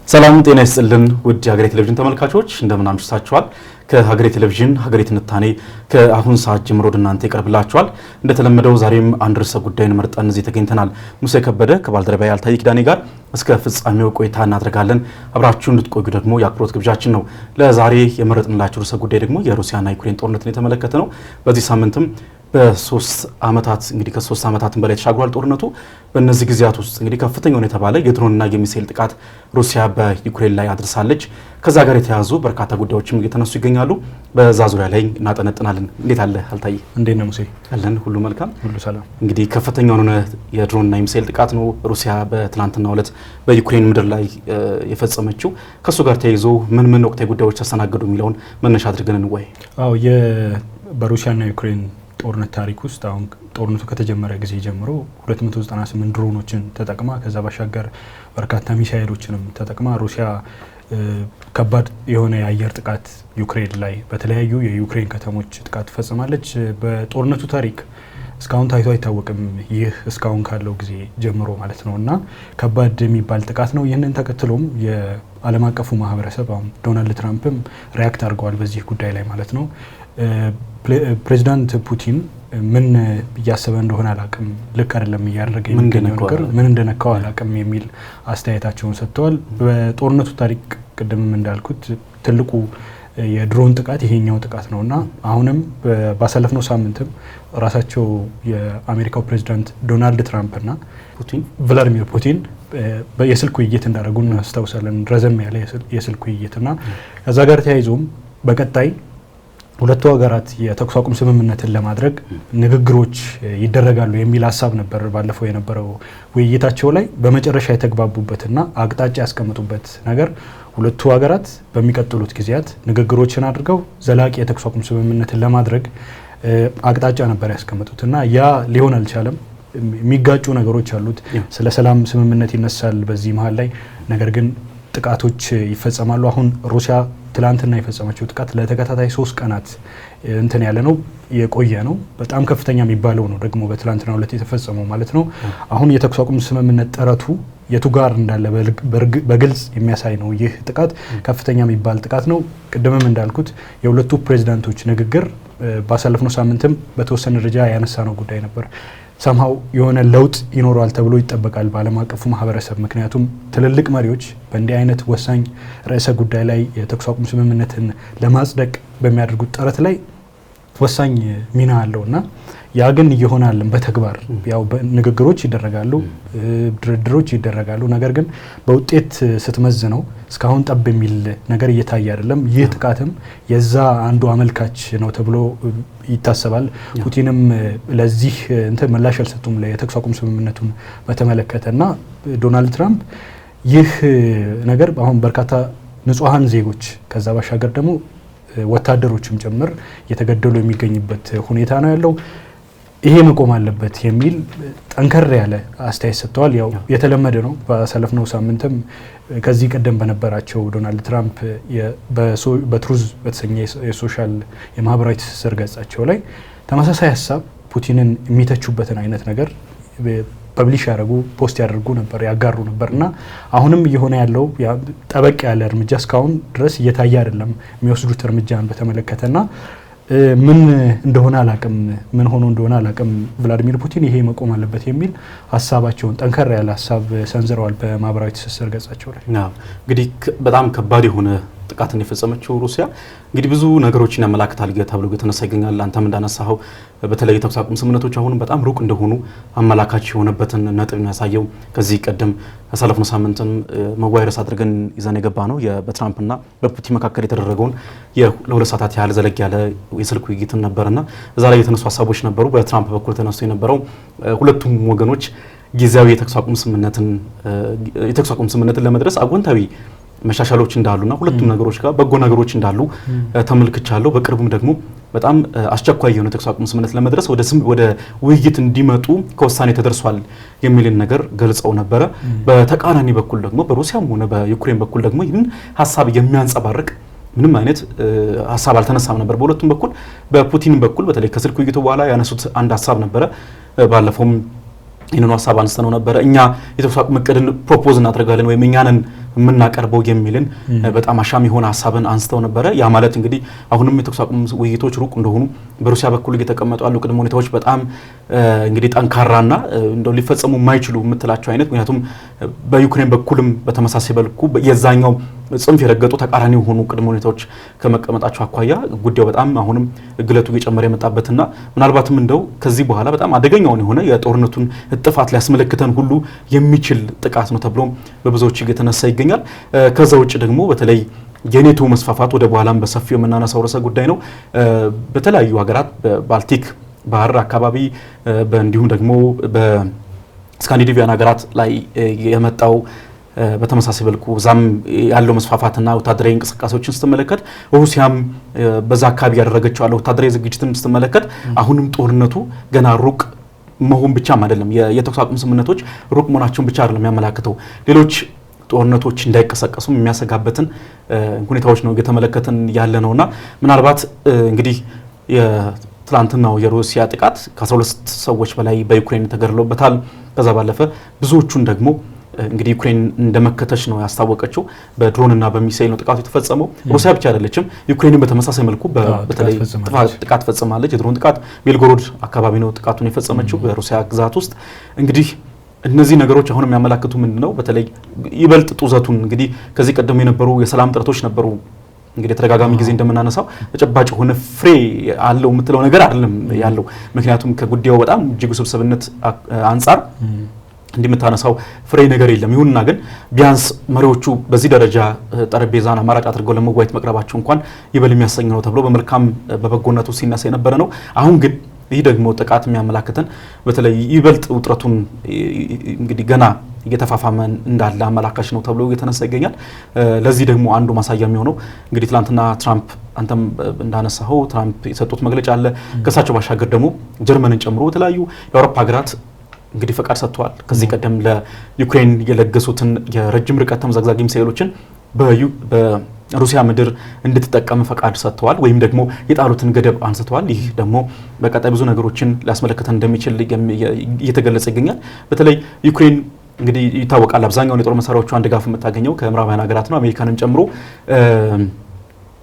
ሰላም ጤና ይስጥልን ውድ ሀገሬ ቴሌቪዥን ተመልካቾች እንደምን አምሽታችኋል። ከሀገሬ ቴሌቪዥን ሀገሬ ትንታኔ ከአሁን ሰዓት ጀምሮ ወደ እናንተ ይቀርብላችኋል። እንደተለመደው ዛሬም አንድ ርዕሰ ጉዳይን መርጠን እዚህ ተገኝተናል። ሙሴ ከበደ ከባልደረባዬ አልታይ ኪዳኔ ጋር እስከ ፍጻሜው ቆይታ እናደርጋለን። አብራችሁ እንድትቆዩ ደግሞ የአክብሮት ግብዣችን ነው። ለዛሬ የመረጥንላችሁ ርዕሰ ጉዳይ ደግሞ የሩሲያና ዩክሬን ጦርነትን የተመለከተ ነው። በዚህ ሳምንትም በ3 ዓመታት እንግዲህ ከ3 ዓመታትን በላይ ተሻግሯል ጦርነቱ። በእነዚህ ጊዜያት ውስጥ እንግዲህ ከፍተኛ ነው የተባለ የድሮንና የሚሳኤል ጥቃት ሩሲያ በዩክሬን ላይ አድርሳለች። ከዛ ጋር የተያዙ በርካታ ጉዳዮችም እየተነሱ ይገኛሉ። በዛ ዙሪያ ላይ እናጠነጥናለን። እንዴት አለ አልታይ? እንዴት ነው ሙሴ? አለን ሁሉ መልካም፣ ሁሉ ሰላም። እንግዲህ ከፍተኛው ነው የድሮንና የሚሳኤል ጥቃት ነው ሩሲያ በትናንትናው ዕለት በዩክሬን ምድር ላይ የፈጸመችው። ከሱ ጋር ተያይዞ ምን ወቅታዊ ጉዳዮች ተስተናገዱ የሚለውን መነሻ አድርገን እንወይ። አዎ በሩሲያና ዩክሬን ጦርነት ታሪክ ውስጥ አሁን ጦርነቱ ከተጀመረ ጊዜ ጀምሮ 298 ድሮኖችን ተጠቅማ ከዛ ባሻገር በርካታ ሚሳኤሎችንም ተጠቅማ ሩሲያ ከባድ የሆነ የአየር ጥቃት ዩክሬን ላይ በተለያዩ የዩክሬን ከተሞች ጥቃት ፈጽማለች። በጦርነቱ ታሪክ እስካሁን ታይቶ አይታወቅም። ይህ እስካሁን ካለው ጊዜ ጀምሮ ማለት ነው እና ከባድ የሚባል ጥቃት ነው። ይህንን ተከትሎም የዓለም አቀፉ ማህበረሰብ አሁን ዶናልድ ትራምፕም ሪያክት አድርገዋል በዚህ ጉዳይ ላይ ማለት ነው። ፕሬዚዳንት ፑቲን ምን እያሰበ እንደሆነ አላቅም፣ ልክ አይደለም እያደረገ የሚገኘው ነገር ምን እንደነካው አላቅም የሚል አስተያየታቸውን ሰጥተዋል። በጦርነቱ ታሪክ ቅድምም እንዳልኩት ትልቁ የድሮን ጥቃት ይሄኛው ጥቃት ነውና አሁንም ባሳለፍነው ሳምንትም ራሳቸው የአሜሪካው ፕሬዚዳንት ዶናልድ ትራምፕና ቭላዲሚር ፑቲን የስልክ ውይይት እንዳደረጉ እናስታውሳለን። ረዘም ያለ የስልክ ውይይትና ከዛ ጋር ተያይዞም በቀጣይ ሁለቱ ሀገራት የተኩስ አቁም ስምምነትን ለማድረግ ንግግሮች ይደረጋሉ የሚል ሀሳብ ነበር ባለፈው የነበረው ውይይታቸው ላይ። በመጨረሻ የተግባቡበትና አቅጣጫ ያስቀምጡበት ነገር ሁለቱ ሀገራት በሚቀጥሉት ጊዜያት ንግግሮችን አድርገው ዘላቂ የተኩስ አቁም ስምምነትን ለማድረግ አቅጣጫ ነበር ያስቀምጡትና ያ ሊሆን አልቻለም። የሚጋጩ ነገሮች አሉት። ስለ ሰላም ስምምነት ይነሳል በዚህ መሀል ላይ፣ ነገር ግን ጥቃቶች ይፈጸማሉ። አሁን ሩሲያ ትላንትና የፈጸመችው ጥቃት ለተከታታይ 3 ቀናት እንትን ያለ ነው የቆየ ነው። በጣም ከፍተኛ የሚባለው ነው ደግሞ በትላንትና ዕለት የተፈጸመው ማለት ነው። አሁን የተኩስ አቁም ስምምነት ጥረቱ የቱ ጋር እንዳለ በግልጽ የሚያሳይ ነው። ይህ ጥቃት ከፍተኛ የሚባል ጥቃት ነው። ቅድምም እንዳልኩት የሁለቱ ፕሬዚዳንቶች ንግግር ባሳለፍነው ሳምንትም በተወሰነ ደረጃ ያነሳ ነው ጉዳይ ነበር። ሰምሃው የሆነ ለውጥ ይኖረዋል ተብሎ ይጠበቃል በዓለም አቀፉ ማህበረሰብ። ምክንያቱም ትልልቅ መሪዎች በእንዲህ አይነት ወሳኝ ርዕሰ ጉዳይ ላይ የተኩስ አቁም ስምምነትን ለማጽደቅ በሚያደርጉት ጥረት ላይ ወሳኝ ሚና አለውና ያ ግን እየሆናል በተግባር ያው ንግግሮች ይደረጋሉ፣ ድርድሮች ይደረጋሉ። ነገር ግን በውጤት ስትመዝነው እስካሁን ጠብ የሚል ነገር እየታየ አይደለም። ይህ ጥቃትም የዛ አንዱ አመልካች ነው ተብሎ ይታሰባል። ፑቲንም ለዚህ እንትን ምላሽ አልሰጡም ለተኩስ አቁም ስምምነቱን በተመለከተና ዶናልድ ትራምፕ ይህ ነገር አሁን በርካታ ንጹሃን ዜጎች ከዛ ባሻገር ደግሞ ወታደሮችም ጭምር እየተገደሉ የሚገኝበት ሁኔታ ነው ያለው። ይሄ መቆም አለበት የሚል ጠንከር ያለ አስተያየት ሰጥተዋል። ያው የተለመደ ነው። ባሳለፍነው ሳምንትም ከዚህ ቀደም በነበራቸው ዶናልድ ትራምፕ በትሩዝ በተሰኘ የሶሻል የማህበራዊ ትስስር ገጻቸው ላይ ተመሳሳይ ሀሳብ ፑቲንን የሚተቹበትን አይነት ነገር ፐብሊሽ ያደርጉ ፖስት ያደርጉ ነበር፣ ያጋሩ ነበርና አሁንም እየሆነ ያለው ጠበቅ ያለ እርምጃ እስካሁን ድረስ እየታየ አይደለም የሚወስዱት እርምጃን በተመለከተና ምን እንደሆነ አላቅም፣ ምን ሆኖ እንደሆነ አላቅም። ቭላዲሚር ፑቲን ይሄ መቆም አለበት የሚል ሀሳባቸውን ጠንከር ያለ ሀሳብ ሰንዝረዋል በማህበራዊ ትስስር ገጻቸው ላይ። እንግዲህ በጣም ከባድ የሆነ ጥቃትን የፈጸመችው ሩሲያ እንግዲህ ብዙ ነገሮችን ያመላክታል ተብሎ የተነሳ ይገኛል። አንተም እንዳነሳኸው በተለይ የተኩስ አቁም ስምምነቶች አሁንም በጣም ሩቅ እንደሆኑ አመላካች የሆነበትን ነጥብ ያሳየው ከዚህ ቀደም ያሳለፍነው ሳምንትም መዋይረስ አድርገን ይዘን የገባ ነው በትራምፕና በፑቲን መካከል የተደረገውን ለ2 ሰዓታት ያህል ዘለግ ያለ የስልክ ውይይትን ነበርና እዛ ላይ የተነሱ ሀሳቦች ነበሩ። በትራምፕ በኩል ተነስቶ የነበረው ሁለቱም ወገኖች ጊዜያዊ የተኩስ አቁም ስምምነትን ለመድረስ አጎንታዊ መሻሻሎች እንዳሉና ሁለቱም ነገሮች ጋር በጎ ነገሮች እንዳሉ ተመልክቻለሁ። በቅርቡም ደግሞ በጣም አስቸኳይ የሆነ የተኩስ አቁም ስምምነት ለመድረስ ወደ ውይይት እንዲመጡ ከውሳኔ ተደርሷል የሚልን ነገር ገልጸው ነበረ። በተቃራኒ በኩል ደግሞ በሩሲያም ሆነ በዩክሬን በኩል ደግሞ ይህን ሀሳብ የሚያንጸባርቅ ምንም አይነት ሀሳብ አልተነሳም ነበር በሁለቱም በኩል። በፑቲን በኩል በተለይ ከስልክ ውይይቱ በኋላ ያነሱት አንድ ሀሳብ ነበረ። ባለፈውም ይህንኑ ሀሳብ አንስተነው ነበረ። እኛ የተኩስ አቁም እቅድን ፕሮፖዝ እናደርጋለን ወይም እኛንን የምናቀርበው የሚልን በጣም አሻሚ የሆነ ሀሳብን አንስተው ነበረ። ያ ማለት እንግዲህ አሁንም የተኩስ አቁም ውይይቶች ሩቅ እንደሆኑ በሩሲያ በኩል እየተቀመጡ ያሉ ቅድመ ሁኔታዎች በጣም እንግዲህ ጠንካራና እንደው ሊፈጸሙ የማይችሉ የምትላቸው አይነት ምክንያቱም በዩክሬን በኩልም በተመሳሳይ በልኩ የዛኛው ጽንፍ የረገጡ ተቃራኒ የሆኑ ቅድመ ሁኔታዎች ከመቀመጣቸው አኳያ ጉዳዩ በጣም አሁንም ግለቱ እየጨመረ የመጣበትና ምናልባትም እንደው ከዚህ በኋላ በጣም አደገኛውን የሆነ የጦርነቱን እጥፋት ሊያስመለክተን ሁሉ የሚችል ጥቃት ነው ተብሎ በብዙዎች እየተነሳ ይገኛል። ከዛ ውጭ ደግሞ በተለይ የኔቶ መስፋፋት ወደ በኋላም በሰፊው የምናነሳው ርዕሰ ጉዳይ ነው። በተለያዩ ሀገራት በባልቲክ ባህር አካባቢ እንዲሁም ደግሞ በስካንዲኔቪያን ሀገራት ላይ የመጣው በተመሳሳይ መልኩ ዛም ያለው መስፋፋትና ወታደራዊ እንቅስቃሴዎችን ስትመለከት ሩሲያም በዛ አካባቢ ያደረገችው ያለው ወታደራዊ ዝግጅትን ስትመለከት አሁንም ጦርነቱ ገና ሩቅ መሆን ብቻም አይደለም የተኩስ አቁም ስምምነቶች ሩቅ መሆናቸውን ብቻ አይደለም የሚያመላክተው ሌሎች ጦርነቶች እንዳይቀሰቀሱ የሚያሰጋበትን ሁኔታዎች ነው እየተመለከትን ያለ ነውና ምናልባት እንግዲህ የትላንትናው የሩሲያ ጥቃት ከ12 ሰዎች በላይ በዩክሬን ተገድለውበታል። ከዛ ባለፈ ብዙዎቹን ደግሞ እንግዲህ ዩክሬን እንደመከተች ነው ያስታወቀችው። በድሮንና በሚሳኤል ነው ጥቃቱ የተፈጸመው። ሩሲያ ብቻ አይደለችም፣ ዩክሬንን በተመሳሳይ መልኩ በተለይ ጥቃት ፈጽማለች። የድሮን ጥቃት ቤልጎሮድ አካባቢ ነው ጥቃቱን የፈጸመችው በሩሲያ ግዛት ውስጥ። እንግዲህ እነዚህ ነገሮች አሁን የሚያመላክቱ ምንድነው? በተለይ ይበልጥ ጡዘቱን እንግዲህ ከዚህ ቀደም የነበሩ የሰላም ጥረቶች ነበሩ። እንግዲህ ተደጋጋሚ ጊዜ እንደምናነሳው ተጨባጭ ሆነ ፍሬ አለው የምትለው ነገር አይደለም ያለው። ምክንያቱም ከጉዳዩ በጣም እጅግ ውስብስብነት አንጻር እንደምታነሳው ፍሬ ነገር የለም። ይሁንና ግን ቢያንስ መሪዎቹ በዚህ ደረጃ ጠረጴዛን አማራጭ አድርገው ለመዋየት መቅረባቸው እንኳን ይበል የሚያሰኝ ነው ተብሎ በመልካም በበጎነቱ ሲነሳ የነበረ ነው። አሁን ግን ይህ ደግሞ ጥቃት የሚያመላክተን በተለይ ይበልጥ ውጥረቱን እንግዲህ ገና እየተፋፋመ እንዳለ አመላካች ነው ተብሎ እየተነሳ ይገኛል። ለዚህ ደግሞ አንዱ ማሳያ የሚሆነው እንግዲህ ትላንትና ትራምፕ አንተም እንዳነሳኸው ትራምፕ የሰጡት መግለጫ አለ። ከሳቸው ባሻገር ደግሞ ጀርመንን ጨምሮ የተለያዩ የአውሮፓ ሀገራት እንግዲህ ፈቃድ ሰጥተዋል። ከዚህ ቀደም ለዩክሬን የለገሱትን የረጅም ርቀት ተምዘግዛጊ ሚሳኤሎችን በሩሲያ ምድር እንድትጠቀም ፈቃድ ሰጥተዋል ወይም ደግሞ የጣሉትን ገደብ አንስተዋል። ይህ ደግሞ በቀጣይ ብዙ ነገሮችን ሊያስመለክተን እንደሚችል እየተገለጸ ይገኛል። በተለይ ዩክሬን እንግዲህ ይታወቃል አብዛኛውን የጦር መሳሪያዎቿን ድጋፍ የምታገኘው ከምዕራባውያን ሀገራት ነው፣ አሜሪካንን ጨምሮ።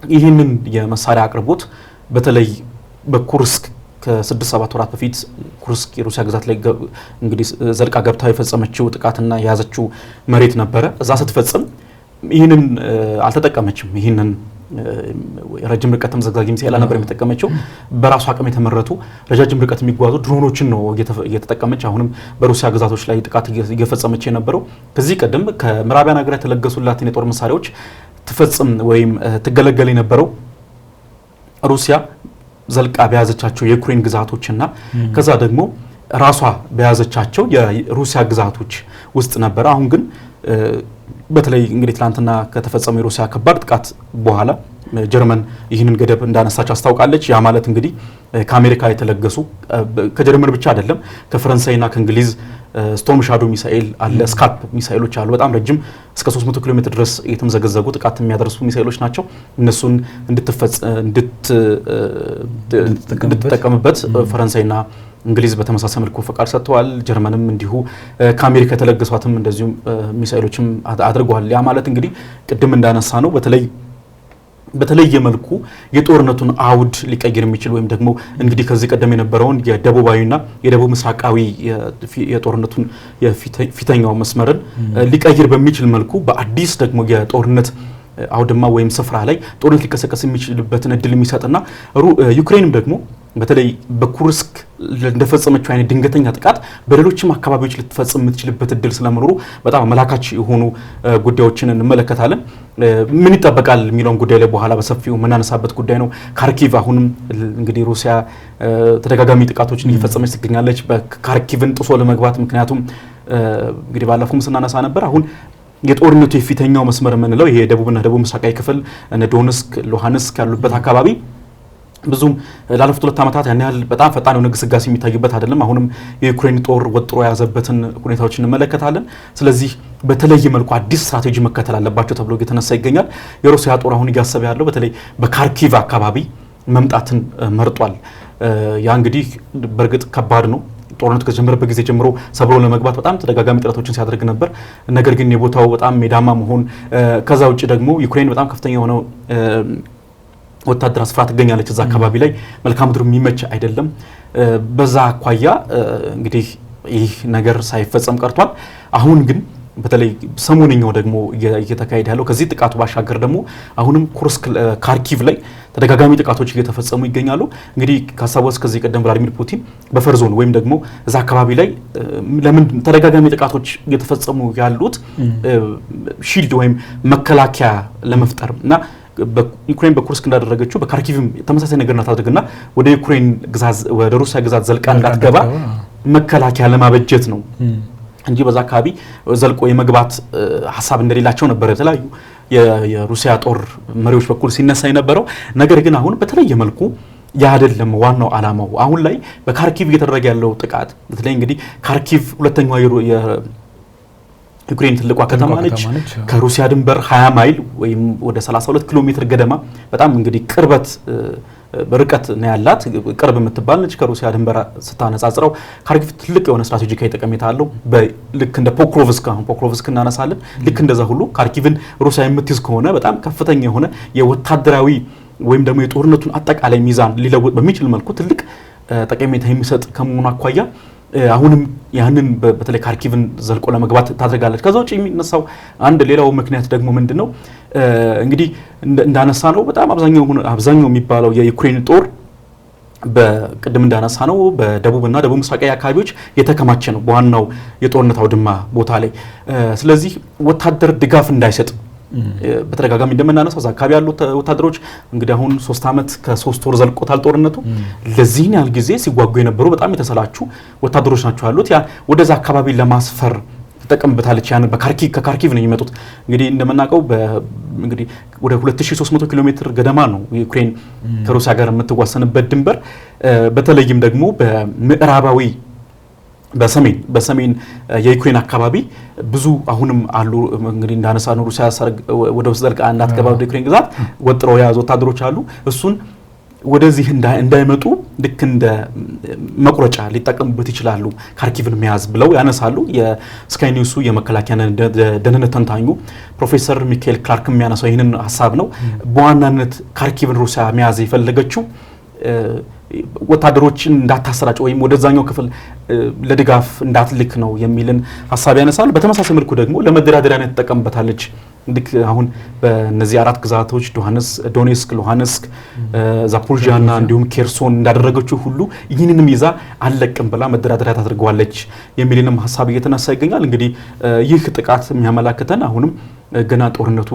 ይህንን የመሳሪያ አቅርቦት በተለይ በኩርስክ ከ6-7 ወራት በፊት ኩርስክ የሩሲያ ግዛት ላይ እንግዲህ ዘልቃ ገብታ የፈጸመችው ጥቃትና የያዘችው መሬት ነበረ። እዛ ስትፈጽም ይህንን አልተጠቀመችም። ይህንን ረጅም ርቀት ተምዘግዛጊ ሚሳኤል ነበር የተጠቀመችው። በራሱ አቅም የተመረቱ ረጃጅም ርቀት የሚጓዙ ድሮኖችን ነው እየተጠቀመች አሁንም በሩሲያ ግዛቶች ላይ ጥቃት እየፈጸመች የነበረው። ከዚህ ቀደም ከምዕራባውያን ሀገራት የተለገሱላትን የጦር መሳሪያዎች ትፈጽም ወይም ትገለገል የነበረው ሩሲያ ዘልቃ በያዘቻቸው የዩክሬን ግዛቶችና ከዛ ደግሞ ራሷ በያዘቻቸው የሩሲያ ግዛቶች ውስጥ ነበር። አሁን ግን በተለይ እንግዲህ ትላንትና ከተፈጸመው የሩሲያ ከባድ ጥቃት በኋላ ጀርመን ይህንን ገደብ እንዳነሳች አስታውቃለች። ያ ማለት እንግዲህ ከአሜሪካ የተለገሱ ከጀርመን ብቻ አይደለም ከፈረንሳይና ከእንግሊዝ ስቶርም ሻዶ ሚሳኤል አለ፣ ስካልፕ ሚሳኤሎች አሉ። በጣም ረጅም እስከ 300 ኪሎ ሜትር ድረስ የተምዘገዘጉ ጥቃት የሚያደርሱ ሚሳኤሎች ናቸው። እነሱን እንድትጠቀምበት ፈረንሳይና እንግሊዝ በተመሳሳይ መልኩ ፈቃድ ሰጥተዋል። ጀርመንም እንዲሁ ከአሜሪካ የተለገሷትም እንደዚሁ ሚሳኤሎችም አድርገዋል። ያ ማለት እንግዲህ ቅድም እንዳነሳ ነው በተለየ መልኩ የጦርነቱን አውድ ሊቀይር የሚችል ወይም ደግሞ እንግዲህ ከዚህ ቀደም የነበረውን የደቡባዊና የደቡብ ምስራቃዊ የጦርነቱን የፊተኛው መስመርን ሊቀይር በሚችል መልኩ በአዲስ ደግሞ የጦርነት አውድማ ወይም ስፍራ ላይ ጦርነት ሊቀሰቀስ የሚችልበትን እድል የሚሰጥና ዩክሬንም ደግሞ በተለይ በኩርስክ እንደፈጸመችው አይነት ድንገተኛ ጥቃት በሌሎችም አካባቢዎች ልትፈጽም የምትችልበት እድል ስለመኖሩ በጣም አመላካች የሆኑ ጉዳዮችን እንመለከታለን። ምን ይጠበቃል የሚለውን ጉዳይ ላይ በኋላ በሰፊው የምናነሳበት ጉዳይ ነው። ካርኪቭ አሁንም እንግዲህ ሩሲያ ተደጋጋሚ ጥቃቶችን እየፈጸመች ትገኛለች በካርኪቭን ጥሶ ለመግባት። ምክንያቱም እንግዲህ ባለፈውም ስናነሳ ነበር አሁን የጦርነቱ የፊተኛው መስመር የምንለው ይሄ ደቡብና ደቡብ ምስራቃዊ ክፍል እነ ዶንስክ ሉሃንስክ ያሉበት አካባቢ ብዙም ላለፉት 2 ዓመታት ያን ያህል በጣም ፈጣን የሆነ ግስጋሴ የሚታይበት አይደለም። አሁንም የዩክሬን ጦር ወጥሮ የያዘበትን ሁኔታዎች እንመለከታለን። ስለዚህ በተለየ መልኩ አዲስ ስትራቴጂ መከተል አለባቸው ተብሎ እየተነሳ ይገኛል። የሩሲያ ጦር አሁን እያሰበ ያለው በተለይ በካርኪቭ አካባቢ መምጣትን መርጧል። ያ እንግዲህ በእርግጥ ከባድ ነው። ጦርነቱ ከጀመረበት ጊዜ ጀምሮ ሰብሮ ለመግባት በጣም ተደጋጋሚ ጥረቶችን ሲያደርግ ነበር። ነገር ግን የቦታው በጣም ሜዳማ መሆን ከዛ ውጭ ደግሞ ዩክሬን በጣም ከፍተኛ የሆነው ወታደር አስፍራ ትገኛለች እዛ አካባቢ ላይ መልካም ምድሩ የሚመች አይደለም። በዛ አኳያ እንግዲህ ይህ ነገር ሳይፈጸም ቀርቷል። አሁን ግን በተለይ ሰሞንኛው ደግሞ እየተካሄደ ያለው ከዚህ ጥቃቱ ባሻገር ደግሞ አሁንም ኩርስክ ካርኪቭ ላይ ተደጋጋሚ ጥቃቶች እየተፈጸሙ ይገኛሉ። እንግዲህ ካሳወስ ከዚህ ቀደም ቭላዲሚር ፑቲን በፈር ዞን ወይም ደግሞ እዛ አካባቢ ላይ ለምን ተደጋጋሚ ጥቃቶች እየተፈጸሙ ያሉት ሺልድ ወይም መከላከያ ለመፍጠር እና በዩክሬን በኩርስክ እንዳደረገችው በካርኪቭም ተመሳሳይ ነገር እናታድርግና ወደ ዩክሬን ግዛት ወደ ሩሲያ ግዛት ዘልቃ እንዳትገባ መከላከያ ለማበጀት ነው እንጂ በዛ አካባቢ ዘልቆ የመግባት ሐሳብ እንደሌላቸው ነበር የተለያዩ የሩሲያ ጦር መሪዎች በኩል ሲነሳ የነበረው። ነገር ግን አሁን በተለየ መልኩ ያ አይደለም ዋናው ዓላማው። አሁን ላይ በካርኪቭ እየተደረገ ያለው ጥቃት በተለይ እንግዲህ ካርኪቭ ሁለተኛው ዩክሬን ትልቋ ከተማ ነች። ከሩሲያ ድንበር 20 ማይል ወይም ወደ 32 ኪሎ ሜትር ገደማ በጣም እንግዲህ ቅርበት ርቀት ነው ያላት። ቅርብ የምትባል ነች ከሩሲያ ድንበር ስታነጻጽረው። ካርኪቭ ትልቅ የሆነ ስትራቴጂካዊ ጠቀሜታ አለው። ልክ እንደ ፖክሮቭስክ አሁን ፖክሮቭስክ እናነሳለን። ልክ እንደዛ ሁሉ ካርኪቭን ሩሲያ የምትይዝ ከሆነ በጣም ከፍተኛ የሆነ የወታደራዊ ወይም ደግሞ የጦርነቱን አጠቃላይ ሚዛን ሊለውጥ በሚችል መልኩ ትልቅ ጠቀሜታ የሚሰጥ ከመሆኑ አኳያ አሁንም ያንን በተለይ ካርኪቭን ዘልቆ ለመግባት ታደርጋለች። ከዛ ውጭ የሚነሳው አንድ ሌላው ምክንያት ደግሞ ምንድነው እንግዲህ እንዳነሳ ነው በጣም አብዛኛው የሚባለው የዩክሬን ጦር በቅድም እንዳነሳ ነው በደቡብና ደቡብ ምስራቃዊ አካባቢዎች የተከማቸ ነው በዋናው የጦርነት አውድማ ቦታ ላይ። ስለዚህ ወታደር ድጋፍ እንዳይሰጥ በተደጋጋሚ እንደምናነሳው እዛ አካባቢ ያሉ ወታደሮች እንግዲህ አሁን 3 ዓመት ከ3 ወር ዘልቆታል ጦርነቱ። ለዚህ ያህል ጊዜ ሲጓጉ የነበሩ በጣም የተሰላቹ ወታደሮች ናቸው ያሉት። ያ ወደዛ አካባቢ ለማስፈር ተጠቀምበታለች። ያን ከካርኪቭ ነው የሚመጡት። እንግዲህ እንደምናውቀው እንግዲህ ወደ 2300 ኪሎ ሜትር ገደማ ነው ዩክሬን ከሩሲያ ጋር የምትዋሰንበት ድንበር። በተለይም ደግሞ በምዕራባዊ በሰሜን የዩክሬን አካባቢ ብዙ አሁንም አሉ። እንግዲህ እንዳነሳ ነው ሩሲያ ወደ ውስጥ ዘልቃ እንዳትገባ ወደ ዩክሬን ግዛት ወጥረው የያዙ ወታደሮች አሉ። እሱን ወደዚህ እንዳይመጡ ልክ እንደ መቁረጫ ሊጠቀሙበት ይችላሉ ካርኪቭን መያዝ ብለው ያነሳሉ። የስካይ ኒውሱ የመከላከያ ደህንነት ተንታኙ ፕሮፌሰር ሚካኤል ክላርክ የሚያነሳው ይህንን ሀሳብ ነው። በዋናነት ካርኪቭን ሩሲያ መያዝ የፈለገችው ወታደሮችን እንዳታሰራጭ ወይም ወደዛኛው ክፍል ለድጋፍ እንዳትልክ ነው የሚልን ሀሳብ ያነሳሉ። በተመሳሳይ መልኩ ደግሞ ለመደራደሪያነት ተጠቀምበታለች። ልክ አሁን በእነዚህ 4 ግዛቶች ዶኔስክ፣ ሉሃንስክ፣ ዛፖሪዥያና እንዲሁም ኬርሶን እንዳደረገችው ሁሉ ይህንንም ይዛ አለቅም ብላ መደራደሪያ ታደርገዋለች የሚልንም ሀሳብ እየተነሳ ይገኛል። እንግዲህ ይህ ጥቃት የሚያመላክተን አሁንም ገና ጦርነቱ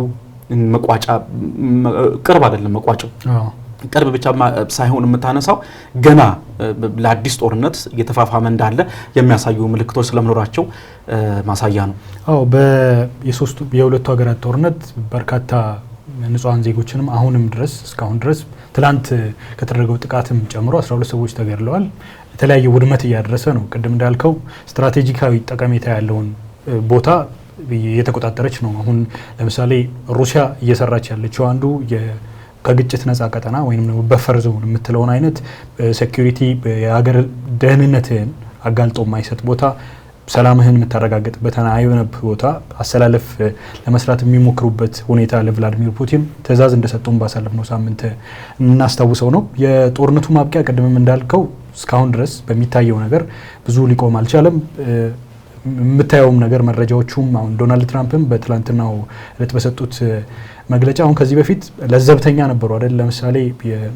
መቋጫ ቅርብ አይደለም። መቋጫው ቅርብ ብቻ ሳይሆን የምታነሳው ገና ለአዲስ ጦርነት እየተፋፋመ እንዳለ የሚያሳዩ ምልክቶች ስለመኖራቸው ማሳያ ነው። አዎ የሁለቱ ሀገራት ጦርነት በርካታ ንጹሃን ዜጎችንም አሁንም ድረስ እስካሁን ድረስ ትላንት ከተደረገው ጥቃትም ጨምሮ 12 ሰዎች ተገድለዋል። የተለያየ ውድመት እያደረሰ ነው። ቅድም እንዳልከው ስትራቴጂካዊ ጠቀሜታ ያለውን ቦታ እየተቆጣጠረች ነው። አሁን ለምሳሌ ሩሲያ እየሰራች ያለችው አንዱ ከግጭት ነፃ ቀጠና ወይም ደግሞ በፈር ዞን የምትለውን አይነት ሴኩሪቲ የሀገር ደህንነትን አጋልጦ የማይሰጥ ቦታ ሰላምህን የምታረጋግጥበት አይሆነብ ቦታ አሰላለፍ ለመስራት የሚሞክሩበት ሁኔታ ለቭላዲሚር ፑቲን ትዕዛዝ እንደሰጡም ባሳለፍነው ሳምንት እናስታውሰው ነው። የጦርነቱ ማብቂያ ቅድምም እንዳልከው እስካሁን ድረስ በሚታየው ነገር ብዙ ሊቆም አልቻለም። የምታየውም ነገር መረጃዎቹም አሁን ዶናልድ ትራምፕም በትላንትናው ዕለት በሰጡት መግለጫ አሁን ከዚህ በፊት ለዘብተኛ ነበሩ አይደል? ለምሳሌ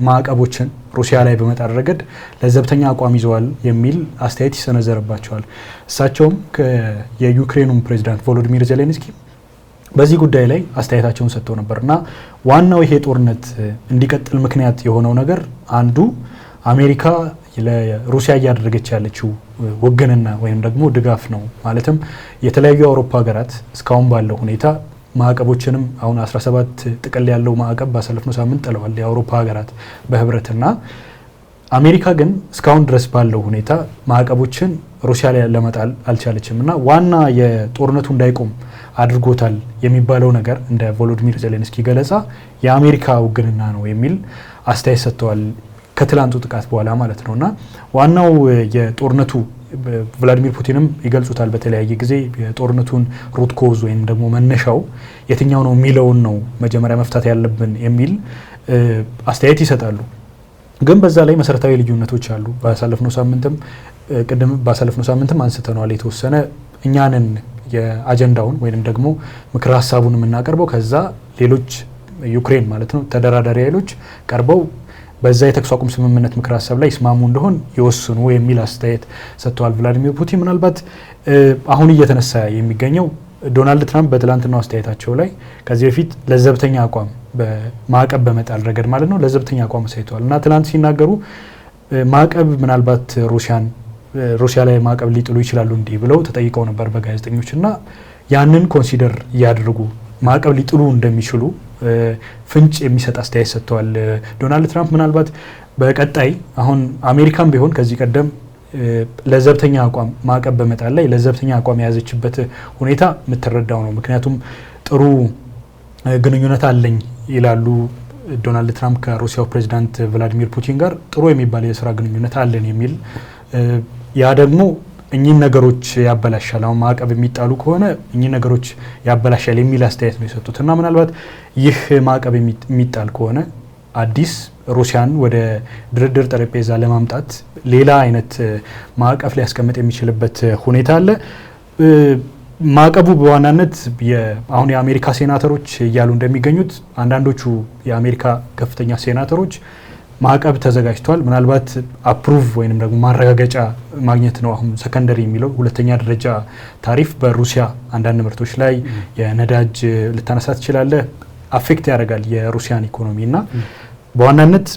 ማዕቀቦችን ሩሲያ ላይ በመጣል ረገድ ለዘብተኛ አቋም ይዘዋል የሚል አስተያየት ይሰነዘርባቸዋል። እሳቸውም የዩክሬኑን ፕሬዚዳንት ቮሎዲሚር ዜሌንስኪ በዚህ ጉዳይ ላይ አስተያየታቸውን ሰጥተው ነበርና ዋናው ይሄ ጦርነት እንዲቀጥል ምክንያት የሆነው ነገር አንዱ አሜሪካ ለሩሲያ እያደረገች ያለችው ወገንና ወይም ደግሞ ድጋፍ ነው። ማለትም የተለያዩ የአውሮፓ ሀገራት እስካሁን ባለው ሁኔታ ማዕቀቦችንም አሁን 17 ጥቅል ያለው ማዕቀብ ባሳለፍነው ሳምንት ጥለዋል የአውሮፓ ሀገራት በህብረትና አሜሪካ ግን እስካሁን ድረስ ባለው ሁኔታ ማዕቀቦችን ሩሲያ ላይ ለመጣል አልቻለችም እና ዋና የጦርነቱ እንዳይቆም አድርጎታል የሚባለው ነገር እንደ ቮሎዲሚር ዜሌንስኪ ገለጻ የአሜሪካ ውግንና ነው የሚል አስተያየት ሰጥተዋል ከትላንቱ ጥቃት በኋላ ማለት ነውና ዋናው የጦርነቱ ቭላዲሚር ፑቲንም ይገልጹታል በተለያየ ጊዜ የጦርነቱን ሩት ኮዝ ወይም ደግሞ መነሻው የትኛው ነው የሚለውን ነው መጀመሪያ መፍታት ያለብን የሚል አስተያየት ይሰጣሉ። ግን በዛ ላይ መሰረታዊ ልዩነቶች አሉ። ባሳለፍነው ሳምንትም አንስተናል። የተወሰነ እኛንን የአጀንዳውን ወይንም ደግሞ ምክር ሀሳቡን የምናቀርበው ከዛ ሌሎች ዩክሬን ማለት ነው ተደራዳሪ ኃይሎች ቀርበው በዛ የተኩስ አቁም ስምምነት ምክር ሀሳብ ላይ ይስማሙ እንደሆን ይወስኑ የሚል አስተያየት ሰጥተዋል ቭላዲሚር ፑቲን። ምናልባት አሁን እየተነሳ የሚገኘው ዶናልድ ትራምፕ በትላንትናው አስተያየታቸው ላይ ከዚህ በፊት ለዘብተኛ አቋም በማዕቀብ በመጣል ረገድ ማለት ነው ለዘብተኛ አቋም አሳይተዋል እና ትላንት ሲናገሩ ማዕቀብ ምናልባት ሩሲያ ላይ ማዕቀብ ሊጥሉ ይችላሉ እንዲህ ብለው ተጠይቀው ነበር በጋዜጠኞች እና ያንን ኮንሲደር እያደረጉ ማዕቀብ ሊጥሉ እንደሚችሉ ፍንጭ የሚሰጥ አስተያየት ሰጥተዋል ዶናልድ ትራምፕ። ምናልባት በቀጣይ አሁን አሜሪካም ቢሆን ከዚህ ቀደም ለዘብተኛ አቋም ማዕቀብ በመጣል ላይ ለዘብተኛ አቋም የያዘችበት ሁኔታ የምትረዳው ነው። ምክንያቱም ጥሩ ግንኙነት አለኝ ይላሉ ዶናልድ ትራምፕ ከሩሲያው ፕሬዚዳንት ቭላዲሚር ፑቲን ጋር ጥሩ የሚባል የስራ ግንኙነት አለን የሚል ያ ደግሞ እኚህን ነገሮች ያበላሻል። አሁን ማዕቀብ የሚጣሉ ከሆነ እኚህ ነገሮች ያበላሻል የሚል አስተያየት ነው የሰጡት እና ምናልባት ይህ ማዕቀብ የሚጣል ከሆነ አዲስ ሩሲያን ወደ ድርድር ጠረጴዛ ለማምጣት ሌላ አይነት ማዕቀፍ ሊያስቀምጥ የሚችልበት ሁኔታ አለ። ማዕቀቡ በዋናነት አሁን የአሜሪካ ሴናተሮች እያሉ እንደሚገኙት አንዳንዶቹ የአሜሪካ ከፍተኛ ሴናተሮች ማዕቀብ ተዘጋጅቷል፣ ምናልባት አፕሩቭ ወይንም ደግሞ ማረጋገጫ ማግኘት ነው። አሁን ሰከንደሪ የሚለው ሁለተኛ ደረጃ ታሪፍ በሩሲያ አንዳንድ ምርቶች ላይ የነዳጅ ልታነሳ ትችላለህ፣ አፌክት ያደርጋል የሩሲያን ኢኮኖሚ እና በዋናነት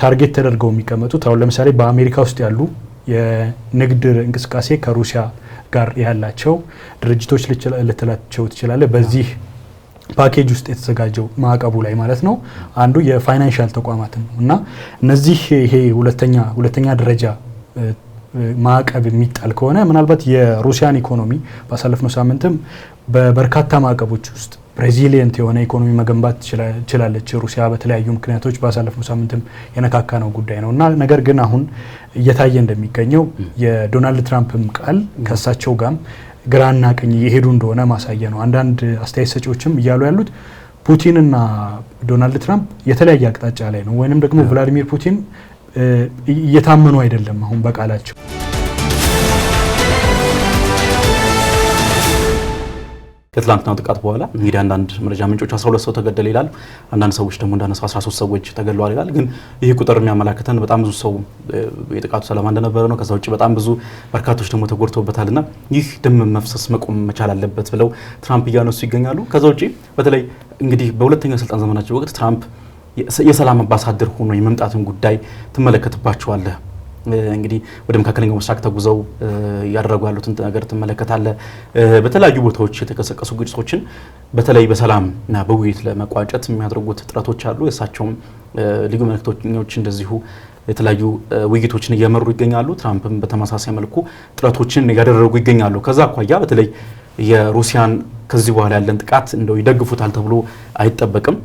ታርጌት ተደርገው የሚቀመጡት አሁን ለምሳሌ በአሜሪካ ውስጥ ያሉ የንግድ እንቅስቃሴ ከሩሲያ ጋር ያላቸው ድርጅቶች ልትላቸው ትችላለህ በዚህ ፓኬጅ ውስጥ የተዘጋጀው ማዕቀቡ ላይ ማለት ነው። አንዱ የፋይናንሻል ተቋማት ነው እና እነዚህ ይሄ ሁለተኛ ደረጃ ማዕቀብ የሚጣል ከሆነ ምናልባት የሩሲያን ኢኮኖሚ ባሳለፍነው ሳምንትም በበርካታ ማዕቀቦች ውስጥ ሬዚሊየንት የሆነ ኢኮኖሚ መገንባት ትችላለች ሩሲያ በተለያዩ ምክንያቶች ባሳለፍነው ሳምንትም የነካካ ነው ጉዳይ ነው እና ነገር ግን አሁን እየታየ እንደሚገኘው የዶናልድ ትራምፕም ቃል ከሳቸው ጋርም ግራና ቀኝ እየሄዱ እንደሆነ ማሳየ ነው። አንዳንድ አስተያየት ሰጪዎችም እያሉ ያሉት ፑቲንና ዶናልድ ትራምፕ የተለያየ አቅጣጫ ላይ ነው ወይንም ደግሞ ቭላዲሚር ፑቲን እየታመኑ አይደለም አሁን በቃላቸው። ከትላንትናው ጥቃት በኋላ እንግዲህ አንዳንድ መረጃ ምንጮች 12 ሰው ተገደለ ይላል። አንዳንድ ሰዎች ደግሞ እንዳነሱ 13 ሰዎች ተገድለዋል ይላል። ግን ይህ ቁጥር የሚያመላክተን በጣም ብዙ ሰው የጥቃቱ ሰለባ እንደነበረ ነው። ከዛ ውጭ በጣም ብዙ በርካቶች ደግሞ ተጎድተውበታልና ይህ ደም መፍሰስ መቆም መቻል አለበት ብለው ትራምፕ እያነሱ ይገኛሉ። ከዛ ውጭ በተለይ እንግዲህ በሁለተኛው ስልጣን ዘመናቸው ወቅት ትራምፕ የሰላም አምባሳደር ሆኖ የመምጣትን ጉዳይ ትመለከትባቸዋለህ። እንግዲህ ወደ መካከለኛው ምስራቅ ተጉዘው ያደረጉ ያሉትን ነገር ትመለከታለህ። በተለያዩ ቦታዎች የተቀሰቀሱ ግጭቶችን በተለይ በሰላምና በውይይት ለመቋጨት የሚያደርጉት ጥረቶች አሉ። የእሳቸውም ልዩ መልእክተኞች እንደዚሁ የተለያዩ ውይይቶችን እየመሩ ይገኛሉ። ትራምፕም በተመሳሳይ መልኩ ጥረቶችን ያደረጉ ይገኛሉ። ከዛ አኳያ በተለይ የሩሲያን ከዚህ በኋላ ያለን ጥቃት እንደው ይደግፉታል ተብሎ አይጠበቅም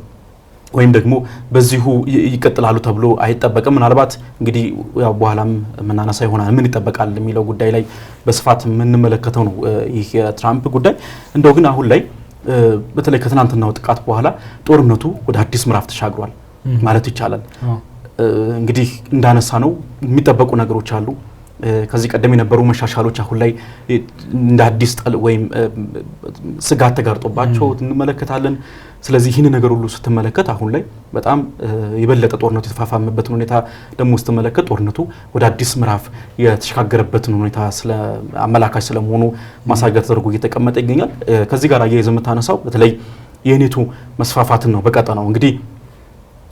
ወይም ደግሞ በዚሁ ይቀጥላሉ ተብሎ አይጠበቅም። ምናልባት እንግዲህ ያው በኋላም መናነሳ ይሆናል ምን ይጠበቃል የሚለው ጉዳይ ላይ በስፋት የምንመለከተው ነው ይህ የትራምፕ ጉዳይ። እንደው ግን አሁን ላይ በተለይ ከትናንትናው ጥቃት በኋላ ጦርነቱ ወደ አዲስ ምዕራፍ ተሻግሯል ማለት ይቻላል። እንግዲህ እንዳነሳ ነው የሚጠበቁ ነገሮች አሉ። ከዚህ ቀደም የነበሩ መሻሻሎች አሁን ላይ እንደ አዲስ ወይም ስጋት ተጋርጦባቸው እንመለከታለን። ስለዚህ ይህን ነገር ሁሉ ስትመለከት አሁን ላይ በጣም የበለጠ ጦርነቱ የተፋፋመበትን ሁኔታ ደግሞ ስትመለከት ጦርነቱ ወደ አዲስ ምዕራፍ የተሻገረበትን ሁኔታ አመላካች ስለመሆኑ ማሳያ ተደርጎ እየተቀመጠ ይገኛል። ከዚህ ጋር አያይዘህ የምታነሳው በተለይ የኔቶ መስፋፋትን ነው። በቀጠናው እንግዲህ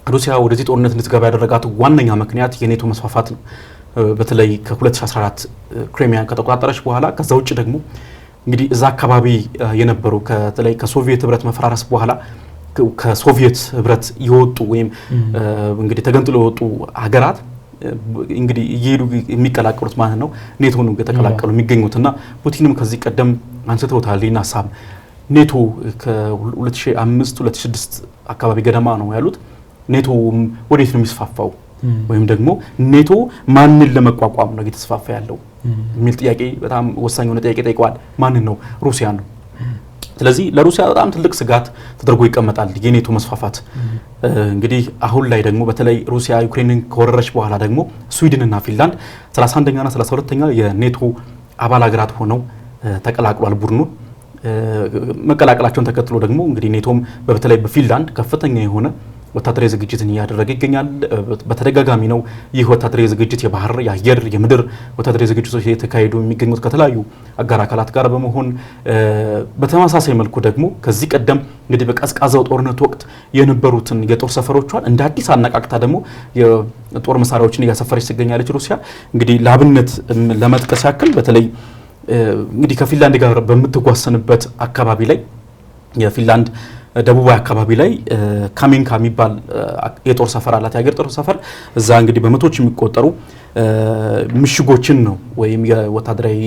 ሩሲያ ወደዚህ ጦርነት እንድትገባ ያደረጋት ዋነኛ ምክንያት የኔቶ መስፋፋት ነው። በተለይ ከ2014 ክሪሚያን ከተቆጣጠረች በኋላ ከዛ ውጭ ደግሞ እንግዲህ እዛ አካባቢ የነበሩ በተለይ ከሶቪየት ህብረት መፈራረስ በኋላ ከሶቪየት ህብረት የወጡ ወይም እንግዲህ ተገንጥሎ የወጡ ሀገራት እንግዲህ እየሄዱ የሚቀላቀሉት ማለት ነው ኔቶ ነው የተቀላቀሉ የሚገኙትና ፑቲንም ከዚህ ቀደም አንስተውታል ይህን ሀሳብ። ኔቶ ከ2005 2006 አካባቢ ገደማ ነው ያሉት ኔቶ ወዴት ነው የሚስፋፋው ወይም ደግሞ ኔቶ ማንን ለመቋቋም ነው እየተስፋፋ ያለው የሚል ጥያቄ በጣም ወሳኝ የሆነ ጥያቄ ጠይቀዋል። ማንን ነው? ሩሲያ ነው። ስለዚህ ለሩሲያ በጣም ትልቅ ስጋት ተደርጎ ይቀመጣል የኔቶ መስፋፋት። እንግዲህ አሁን ላይ ደግሞ በተለይ ሩሲያ ዩክሬንን ከወረረች በኋላ ደግሞ ስዊድንና ፊንላንድ 31ኛና 32ኛ የኔቶ አባል ሀገራት ሆነው ተቀላቅሏል ቡድኑ። መቀላቀላቸውን ተከትሎ ደግሞ እንግዲህ ኔቶም በተለይ በፊንላንድ ከፍተኛ የሆነ ወታደራዊ ዝግጅትን እያደረገ ይገኛል። በተደጋጋሚ ነው ይህ ወታደራዊ ዝግጅት የባህር፣ የአየር፣ የምድር ወታደራዊ ዝግጅቶች የተካሄዱ የሚገኙት ከተለያዩ አጋር አካላት ጋር በመሆን በተመሳሳይ መልኩ ደግሞ ከዚህ ቀደም እንግዲህ በቀዝቃዛው ጦርነት ወቅት የነበሩትን የጦር ሰፈሮቿን እንደ አዲስ አነቃቅታ ደግሞ የጦር መሳሪያዎችን እያሰፈረች ትገኛለች ሩሲያ። እንግዲህ ለአብነት ለመጥቀስ ያክል በተለይ እንግዲህ ከፊንላንድ ጋር በምትጓሰንበት አካባቢ ላይ የፊንላንድ ደቡባዊ አካባቢ ላይ ካሜንካ የሚባል የጦር ሰፈር አላት፣ የሀገር ጦር ሰፈር። እዛ እንግዲህ በመቶች የሚቆጠሩ ምሽጎችን ነው ወይም የወታደራዊ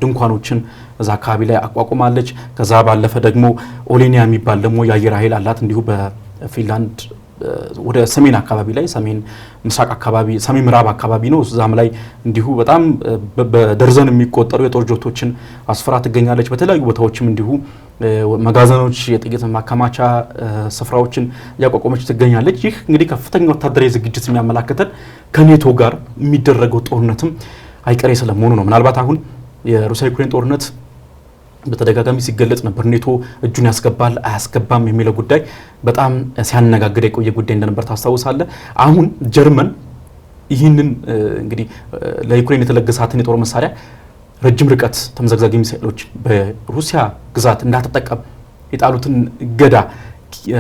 ድንኳኖችን እዛ አካባቢ ላይ አቋቁማለች። ከዛ ባለፈ ደግሞ ኦሌኒያ የሚባል ደግሞ የአየር ኃይል አላት። እንዲሁ በፊንላንድ ወደ ሰሜን አካባቢ ላይ ሰሜን ምስራቅ አካባቢ ሰሜን ምዕራብ አካባቢ ነው። እዛም ላይ እንዲሁ በጣም በደርዘን የሚቆጠሩ የጦር ጀቶችን አስፈራ ትገኛለች። በተለያዩ ቦታዎችም እንዲሁ መጋዘኖች፣ የጥይት ማከማቻ ስፍራዎችን እያቋቋመች ትገኛለች። ይህ እንግዲህ ከፍተኛ ወታደራዊ ዝግጅት የሚያመላክተን ከኔቶ ጋር የሚደረገው ጦርነትም አይቀሬ ስለመሆኑ ነው። ምናልባት አሁን የሩሲያ ዩክሬን ጦርነት በተደጋጋሚ ሲገለጽ ነበር። ኔቶ እጁን ያስገባል አያስገባም የሚለው ጉዳይ በጣም ሲያነጋግር የቆየ ጉዳይ እንደነበር ታስታውሳለህ። አሁን ጀርመን ይህንን እንግዲህ ለዩክሬን የተለገሳትን የጦር መሳሪያ ረጅም ርቀት ተምዘግዛጊ ሚሳኤሎች በሩሲያ ግዛት እንዳትጠቀም የጣሉትን ገዳ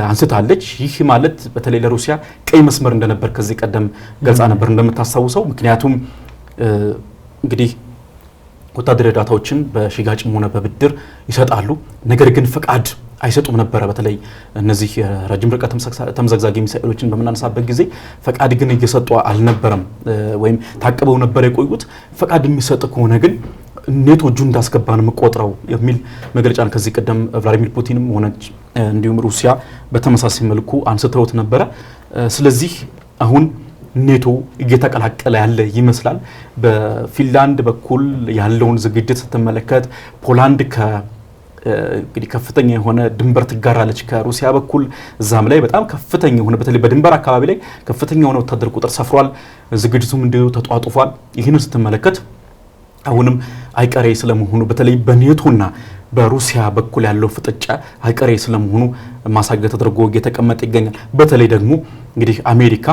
አንስታለች። ይህ ማለት በተለይ ለሩሲያ ቀይ መስመር እንደነበር ከዚህ ቀደም ገልጻ ነበር እንደምታስታውሰው። ምክንያቱም እንግዲህ ወታደራዊ እርዳታዎችን በሽጋጭም ሆነ በብድር ይሰጣሉ፣ ነገር ግን ፈቃድ አይሰጡም ነበረ። በተለይ እነዚህ የረጅም ርቀት ተምዘግዛጊ ሚሳኤሎችን በምናነሳበት ጊዜ ፈቃድ ግን እየሰጡ አልነበረም፣ ወይም ታቅበው ነበር የቆዩት። ፈቃድ የሚሰጥ ከሆነ ግን ኔቶ እጁን እንዳስገባ ነው የምቆጥረው የሚል መግለጫን ከዚህ ቀደም ቭላዲሚር ፑቲንም ሆነች እንዲሁም ሩሲያ በተመሳሳይ መልኩ አንስተውት ነበረ። ስለዚህ አሁን ኔቶ እየተቀላቀለ ያለ ይመስላል። በፊንላንድ በኩል ያለውን ዝግጅት ስትመለከት ፖላንድ እንግዲህ ከፍተኛ የሆነ ድንበር ትጋራለች ከሩሲያ በኩል። እዛም ላይ በጣም ከፍተኛ የሆነ በተለይ በድንበር አካባቢ ላይ ከፍተኛ የሆነ ወታደር ቁጥር ሰፍሯል። ዝግጅቱም እንዲሁ ተጧጡፏል። ይህንን ስትመለከት አሁንም አይቀሬ ስለመሆኑ በተለይ በኔቶና በሩሲያ በኩል ያለው ፍጥጫ አይቀሬ ስለመሆኑ ማሳያ ተደርጎ እየተቀመጠ ይገኛል። በተለይ ደግሞ እንግዲህ አሜሪካ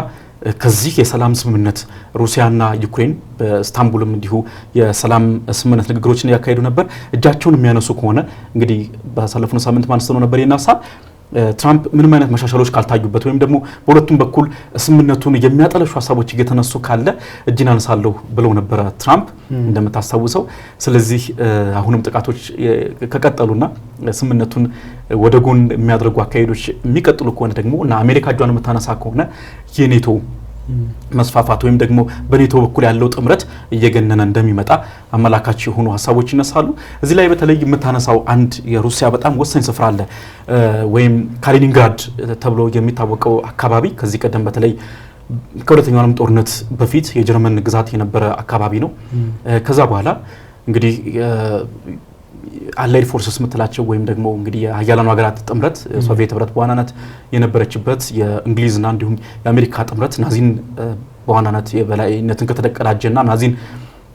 ከዚህ የሰላም ስምምነት ሩሲያና ዩክሬን በስታንቡልም እንዲሁ የሰላም ስምምነት ንግግሮችን ያካሄዱ ነበር። እጃቸውን የሚያነሱ ከሆነ እንግዲህ ባሳለፈው ሳምንት ማንስተው ነበር የናሳል ትራምፕ ምንም አይነት መሻሻሎች ካልታዩበት ወይም ደግሞ በሁለቱም በኩል ስምምነቱን የሚያጠለሹ ሀሳቦች እየተነሱ ካለ እጅን አነሳለሁ ብለው ነበረ ትራምፕ እንደምታስታውሰው። ስለዚህ አሁንም ጥቃቶች ከቀጠሉና ስምምነቱን ወደ ጎን የሚያደርጉ አካሄዶች የሚቀጥሉ ከሆነ ደግሞ እና አሜሪካ እጇን የምታነሳ ከሆነ የኔቶ መስፋፋት ወይም ደግሞ በኔቶ በኩል ያለው ጥምረት እየገነነ እንደሚመጣ አመላካች የሆኑ ሀሳቦች ይነሳሉ። እዚህ ላይ በተለይ የምታነሳው አንድ የሩሲያ በጣም ወሳኝ ስፍራ አለ፣ ወይም ካሊኒንግራድ ተብሎ የሚታወቀው አካባቢ ከዚህ ቀደም በተለይ ከሁለተኛው ዓለም ጦርነት በፊት የጀርመን ግዛት የነበረ አካባቢ ነው። ከዛ በኋላ እንግዲህ አላይድ ፎርስስ የምትላቸው ወይም ደግሞ እንግዲህ የሀያላኑ ሀገራት ጥምረት ሶቪየት ህብረት በዋናነት የነበረችበት የእንግሊዝና እንዲሁም የአሜሪካ ጥምረት ናዚን በዋናነት የበላይነትን ከተቀዳጀና ናዚን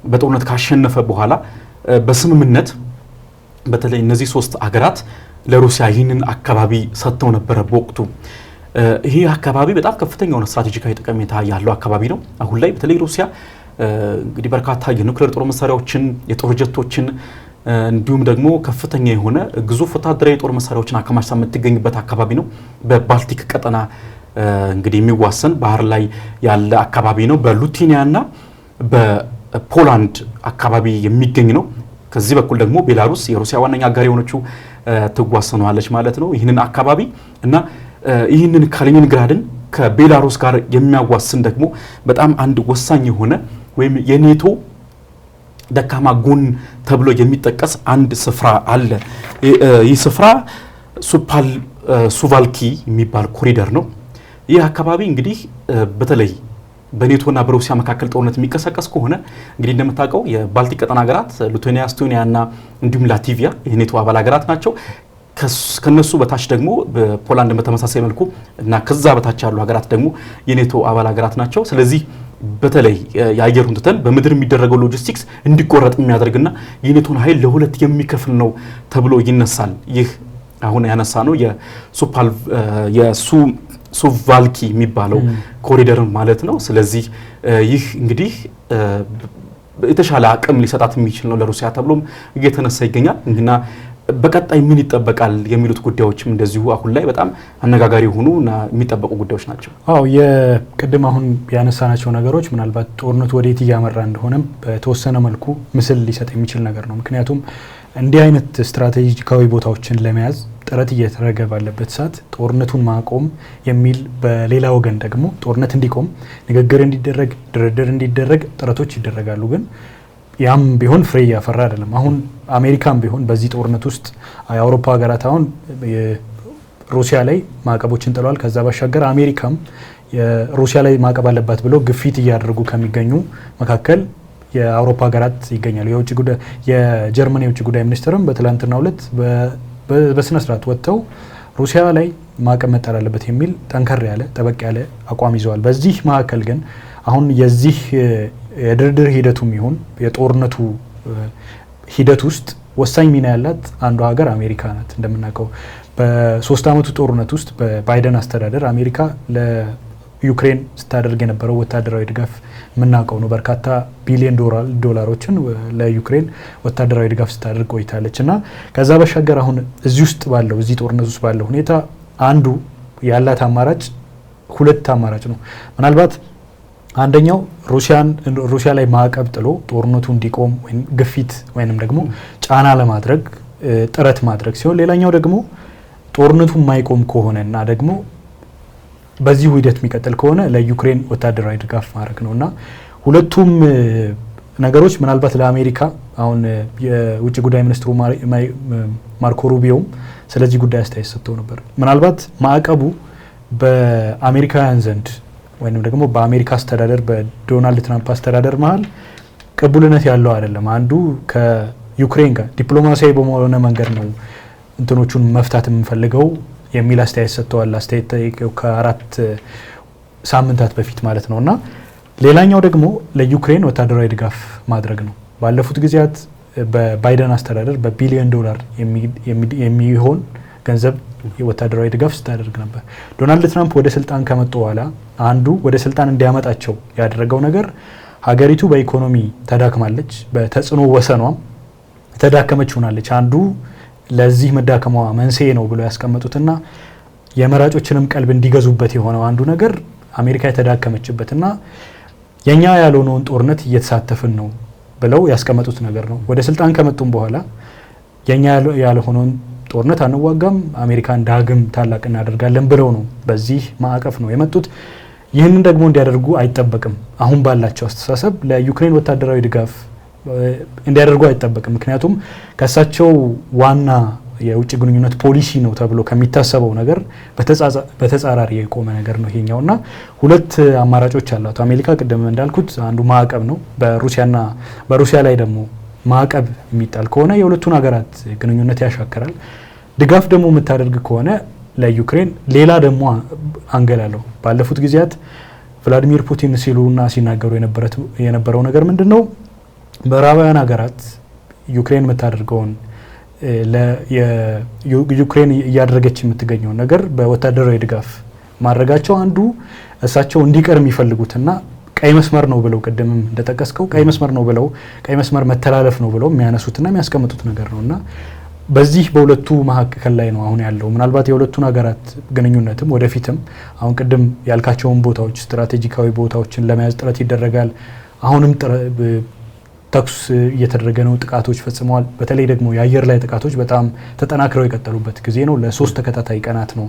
በጦርነት ካሸነፈ በኋላ በስምምነት በተለይ እነዚህ ሶስት ሀገራት ለሩሲያ ይህንን አካባቢ ሰጥተው ነበረ በወቅቱ። ይሄ አካባቢ በጣም ከፍተኛ የሆነ ስትራቴጂካዊ ጠቀሜታ ያለው አካባቢ ነው። አሁን ላይ በተለይ ሩሲያ እንግዲህ በርካታ የኒውክሌር ጦር መሳሪያዎችን፣ የጦር ጀቶችን እንዲሁም ደግሞ ከፍተኛ የሆነ ግዙፍ ወታደራዊ ጦር መሳሪያዎችን አከማችታ የምትገኝበት አካባቢ ነው። በባልቲክ ቀጠና እንግዲህ የሚዋሰን ባህር ላይ ያለ አካባቢ ነው። በሊቱዌኒያና በፖላንድ አካባቢ የሚገኝ ነው። ከዚህ በኩል ደግሞ ቤላሩስ የሩሲያ ዋነኛ አጋር የሆነችው ትዋሰነዋለች ማለት ነው ይህንን አካባቢ እና ይህንን ካሊኒንግራድን ከቤላሩስ ጋር የሚያዋስን ደግሞ በጣም አንድ ወሳኝ የሆነ ወይም የኔቶ ደካማ ጎን ተብሎ የሚጠቀስ አንድ ስፍራ አለ። ይህ ስፍራ ሱቫልኪ የሚባል ኮሪደር ነው። ይህ አካባቢ እንግዲህ በተለይ በኔቶና በሩሲያ መካከል ጦርነት የሚቀሰቀስ ከሆነ እንግዲህ እንደምታውቀው የባልቲክ ቀጠና ሀገራት ሊቱዌኒያ፣ ኤስቶኒያና እንዲሁም ላትቪያ የኔቶ አባል ሀገራት ናቸው። ከነሱ በታች ደግሞ በፖላንድ በተመሳሳይ መልኩ እና ከዛ በታች ያሉ ሀገራት ደግሞ የኔቶ አባል ሀገራት ናቸው። ስለዚህ በተለይ የአየሩን ትተን በምድር የሚደረገው ሎጂስቲክስ እንዲቆረጥ የሚያደርግና የኔቶን ኃይል ለሁለት የሚከፍል ነው ተብሎ ይነሳል። ይህ አሁን ያነሳ ነው የሱቫልኪ የሚባለው ኮሪደር ማለት ነው። ስለዚህ ይህ እንግዲህ የተሻለ አቅም ሊሰጣት የሚችል ነው ለሩሲያ ተብሎም እየተነሳ ይገኛል እና በቀጣይ ምን ይጠበቃል የሚሉት ጉዳዮችም እንደዚሁ አሁን ላይ በጣም አነጋጋሪ ሆኑና የሚጠበቁ ጉዳዮች ናቸው። የቅድም አሁን ያነሳናቸው ነገሮች ምናልባት ጦርነቱ ወዴት እያመራ እንደሆነ በተወሰነ መልኩ ምስል ሊሰጥ የሚችል ነገር ነው። ምክንያቱም እንዲህ አይነት ስትራቴጂካዊ ቦታዎችን ለመያዝ ጥረት እየተደረገ ባለበት ሰዓት ጦርነቱን ማቆም የሚል በሌላ ወገን ደግሞ ጦርነት እንዲቆም ንግግር እንዲደረግ ድርድር እንዲደረግ ጥረቶች ይደረጋሉ። ግን ያም ቢሆን ፍሬ ያፈራ አይደለም። አሁን አሜሪካም ቢሆን በዚህ ጦርነት ውስጥ የአውሮፓ ሀገራት አሁን ሩሲያ ላይ ማዕቀቦችን ጥለዋል። ከዛ ባሻገር አሜሪካም የሩሲያ ላይ ማዕቀብ አለባት ብለው ግፊት እያደረጉ ከሚገኙ መካከል የአውሮፓ ሀገራት ይገኛሉ። የጀርመን የውጭ ጉዳይ ሚኒስትርም በትላንትናው ዕለት በስነ ስርዓት ወጥተው ሩሲያ ላይ ማዕቀብ መጣል አለበት የሚል ጠንከር ያለ ጠበቅ ያለ አቋም ይዘዋል። በዚህ መካከል ግን አሁን የዚህ የድርድር ሂደቱም ይሁን የጦርነቱ ሂደት ውስጥ ወሳኝ ሚና ያላት አንዷ ሀገር አሜሪካ ናት። እንደምናውቀው በ3 ዓመቱ ጦርነት ውስጥ በባይደን አስተዳደር አሜሪካ ለዩክሬን ስታደርግ የነበረው ወታደራዊ ድጋፍ የምናውቀው ነው። በርካታ ቢሊዮን ዶላሮችን ለዩክሬን ወታደራዊ ድጋፍ ስታደርግ ቆይታለች እና ከዛ ባሻገር አሁን እዚህ ጦርነት ውስጥ ባለው ሁኔታ አንዱ ያላት አማራጭ ሁለት አማራጭ ነው። ምናልባት አንደኛው ሩሲያ ላይ ማዕቀብ ጥሎ ጦርነቱ እንዲቆም ወይም ግፊት ወይንም ደግሞ ጫና ለማድረግ ጥረት ማድረግ ሲሆን፣ ሌላኛው ደግሞ ጦርነቱ የማይቆም ከሆነና ደግሞ በዚህ ሂደት የሚቀጥል ከሆነ ለዩክሬን ወታደራዊ ድጋፍ ማድረግ ነውና ሁለቱም ነገሮች ምናልባት ለአሜሪካ አሁን የውጭ ጉዳይ ሚኒስትሩ ማርኮ ሩቢዮም ስለዚህ ጉዳይ አስተያየት ሰጥተው ነበር። ምናልባት ማዕቀቡ በአሜሪካውያን ዘንድ ወይንም ደግሞ በአሜሪካ አስተዳደር በዶናልድ ትራምፕ አስተዳደር መሀል ቅቡልነት ያለው አይደለም። አንዱ ከዩክሬን ጋር ዲፕሎማሲያዊ በመሆነ መንገድ ነው እንትኖቹን መፍታት የምንፈልገው የሚል አስተያየት ሰጥተዋል። አስተያየት ከ4 ሳምንታት በፊት ማለት ነውና ሌላኛው ደግሞ ለዩክሬን ወታደራዊ ድጋፍ ማድረግ ነው። ባለፉት ጊዜያት በባይደን አስተዳደር በቢሊዮን ዶላር የሚሆን ገንዘብ የወታደራዊ ድጋፍ ስታደርግ ነበር። ዶናልድ ትራምፕ ወደ ስልጣን ከመጡ በኋላ አንዱ ወደ ስልጣን እንዲያመጣቸው ያደረገው ነገር ሀገሪቱ በኢኮኖሚ ተዳክማለች፣ በተጽዕኖ ወሰኗም ተዳከመች ሆናለች። አንዱ ለዚህ መዳከሟ መንስኤ ነው ብለው ያስቀመጡትና የመራጮችንም ቀልብ እንዲገዙበት የሆነው አንዱ ነገር አሜሪካ የተዳከመችበትና የኛ ያልሆነውን ጦርነት እየተሳተፍን ነው ብለው ያስቀመጡት ነገር ነው። ወደ ስልጣን ከመጡም በኋላ የኛ ያልሆነውን ጦርነት አንዋጋም፣ አሜሪካን ዳግም ታላቅ እናደርጋለን ብለው ነው በዚህ ማዕቀፍ ነው የመጡት። ይህንን ደግሞ እንዲያደርጉ አይጠበቅም። አሁን ባላቸው አስተሳሰብ ለዩክሬን ወታደራዊ ድጋፍ እንዲያደርጉ አይጠበቅም። ምክንያቱም ከእሳቸው ዋና የውጭ ግንኙነት ፖሊሲ ነው ተብሎ ከሚታሰበው ነገር በተጻራሪ የቆመ ነገር ነው ይሄኛውና ሁለት አማራጮች አሏት አሜሪካ። ቅድም እንዳልኩት አንዱ ማዕቀብ ነው በሩሲያ ላይ ደግሞ ማዕቀብ የሚጣል ከሆነ የሁለቱን ሀገራት ግንኙነት ያሻከራል። ድጋፍ ደግሞ የምታደርግ ከሆነ ለዩክሬን ሌላ ደግሞ አንገላለው። ባለፉት ጊዜያት ቭላዲሚር ፑቲን ሲሉና ሲናገሩ የነበረው ነገር ምንድነው? ምዕራባውያን ሀገራት ዩክሬን የምታደርገውን ዩክሬን እያደረገች የምትገኘውን ነገር በወታደራዊ ድጋፍ ማድረጋቸው አንዱ እሳቸው እንዲቀር የሚፈልጉትና ቀይ መስመር ነው ብለው ቅድምም እንደጠቀስከው ቀይ መስመር ነው ብለው ቀይ መስመር መተላለፍ ነው ብለው የሚያነሱትና የሚያስቀምጡት ነገር ነውና በዚህ በሁለቱ መካከል ላይ ነው አሁን ያለው። ምናልባት የሁለቱን ሀገራት ግንኙነትም ወደፊትም አሁን ቅድም ያልካቸውን ቦታዎች ስትራቴጂካዊ ቦታዎችን ለመያዝ ጥረት ይደረጋል። አሁንም ተኩስ እየተደረገ ነው። ጥቃቶች ፈጽመዋል። በተለይ ደግሞ የአየር ላይ ጥቃቶች በጣም ተጠናክረው የቀጠሉበት ጊዜ ነው። ለ3 ተከታታይ ቀናት ነው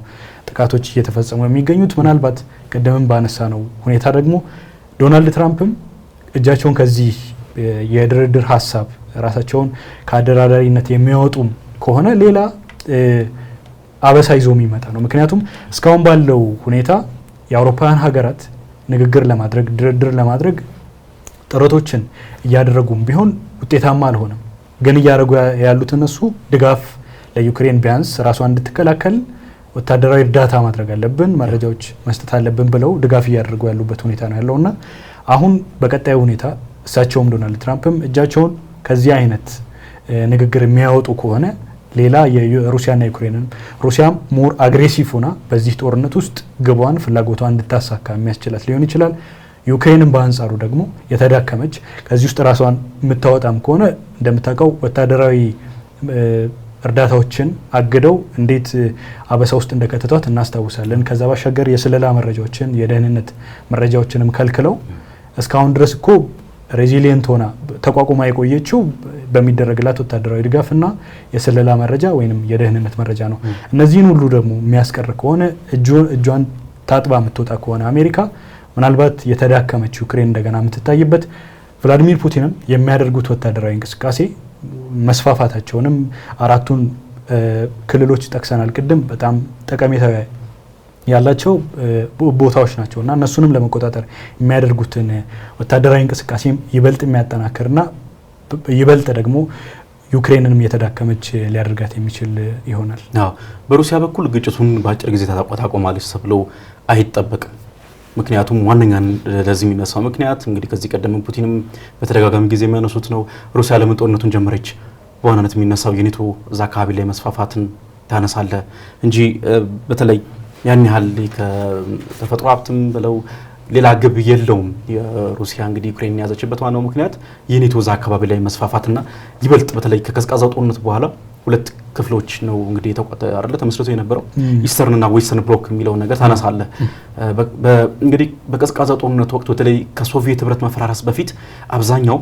ጥቃቶች እየተፈጸሙ የሚገኙት። ምናልባት ቅድምም ባነሳ ነው ሁኔታ ደግሞ ዶናልድ ትራምፕም እጃቸውን ከዚህ የድርድር ሀሳብ ራሳቸውን ከአደራዳሪነት የሚያወጡም ከሆነ ሌላ አበሳ ይዞ የሚመጣ ነው። ምክንያቱም እስካሁን ባለው ሁኔታ የአውሮፓውያን ሀገራት ንግግር ለማድረግ ድርድር ለማድረግ ጥረቶችን እያደረጉም ቢሆን ውጤታማ አልሆነም። ግን እያደረጉ ያሉት እነሱ ድጋፍ ለዩክሬን ቢያንስ ራሷን እንድትከላከል ወታደራዊ እርዳታ ማድረግ አለብን፣ መረጃዎች መስጠት አለብን ብለው ድጋፍ እያደረጉ ያሉበት ሁኔታ ነው ያለውና አሁን በቀጣዩ ሁኔታ እሳቸውም ዶናልድ ትራምፕም እጃቸውን ከዚህ አይነት ንግግር የሚያወጡ ከሆነ ሌላ የሩሲያና ዩክሬንን ሩሲያም ሞር አግሬሲቭ ሆና በዚህ ጦርነት ውስጥ ግቧን ፍላጎቷን እንድታሳካ የሚያስችላት ሊሆን ይችላል። ዩክሬንን በአንጻሩ ደግሞ የተዳከመች ከዚህ ውስጥ ራሷን የምታወጣም ከሆነ እንደምታውቀው ወታደራዊ እርዳታዎችን አግደው እንዴት አበሳ ውስጥ እንደከተቷት እናስታውሳለን። ከዛ ባሻገር የስለላ መረጃዎችን የደህንነት መረጃዎችንም ከልክለው እስካሁን ድረስ እኮ ሬዚሊየንት ሆና ተቋቁማ የቆየችው በሚደረግላት ወታደራዊ ድጋፍና የስለላ መረጃ ወይንም የደህንነት መረጃ ነው። እነዚህን ሁሉ ደግሞ የሚያስቀር ከሆነ እጇን ታጥባ የምትወጣ ከሆነ አሜሪካ ምናልባት የተዳከመች ዩክሬን እንደገና የምትታይበት ቭላዲሚር ፑቲንም የሚያደርጉት ወታደራዊ እንቅስቃሴ መስፋፋታቸውንም አራቱን ክልሎች ጠቅሰናል ቅድም በጣም ጠቀሜታ ያላቸው ቦታዎች ናቸውና እነሱንም ለመቆጣጠር የሚያደርጉትን ወታደራዊ እንቅስቃሴ ይበልጥ የሚያጠናክርና ይበልጥ ደግሞ ዩክሬንንም የተዳከመች ሊያደርጋት የሚችል ይሆናል። በሩሲያ በኩል ግጭቱን በአጭር ጊዜ ታቆማለች ተብሎ አይጠበቅም። ምክንያቱም ዋነኛ ለዚህ የሚነሳው ምክንያት እንግዲህ ከዚህ ቀደም ፑቲንም በተደጋጋሚ ጊዜ የሚያነሱት ነው። ሩሲያ ለምን ጦርነቱን ጀመረች? በዋናነት የሚነሳው የኔቶ እዛ አካባቢ ላይ መስፋፋትን ታነሳለ እንጂ በተለይ ያን ያህል ከተፈጥሮ ሀብትም ብለው ሌላ ግብ የለውም። የሩሲያ እንግዲህ ዩክሬን ያዘችበት ዋናው ምክንያት የኔቶ እዛ አካባቢ ላይ መስፋፋትና ይበልጥ በተለይ ከቀዝቃዛው ጦርነት በኋላ ሁለት ክፍሎች ነው እንግዲህ አይደለ ተመስርቶ የነበረው ኢስተርን እና ዌስተርን ብሎክ የሚለው ነገር ታነሳለ። እንግዲህ በቀዝቃዛው ጦርነት ወቅት በተለይ ከሶቪየት ህብረት መፈራረስ በፊት አብዛኛው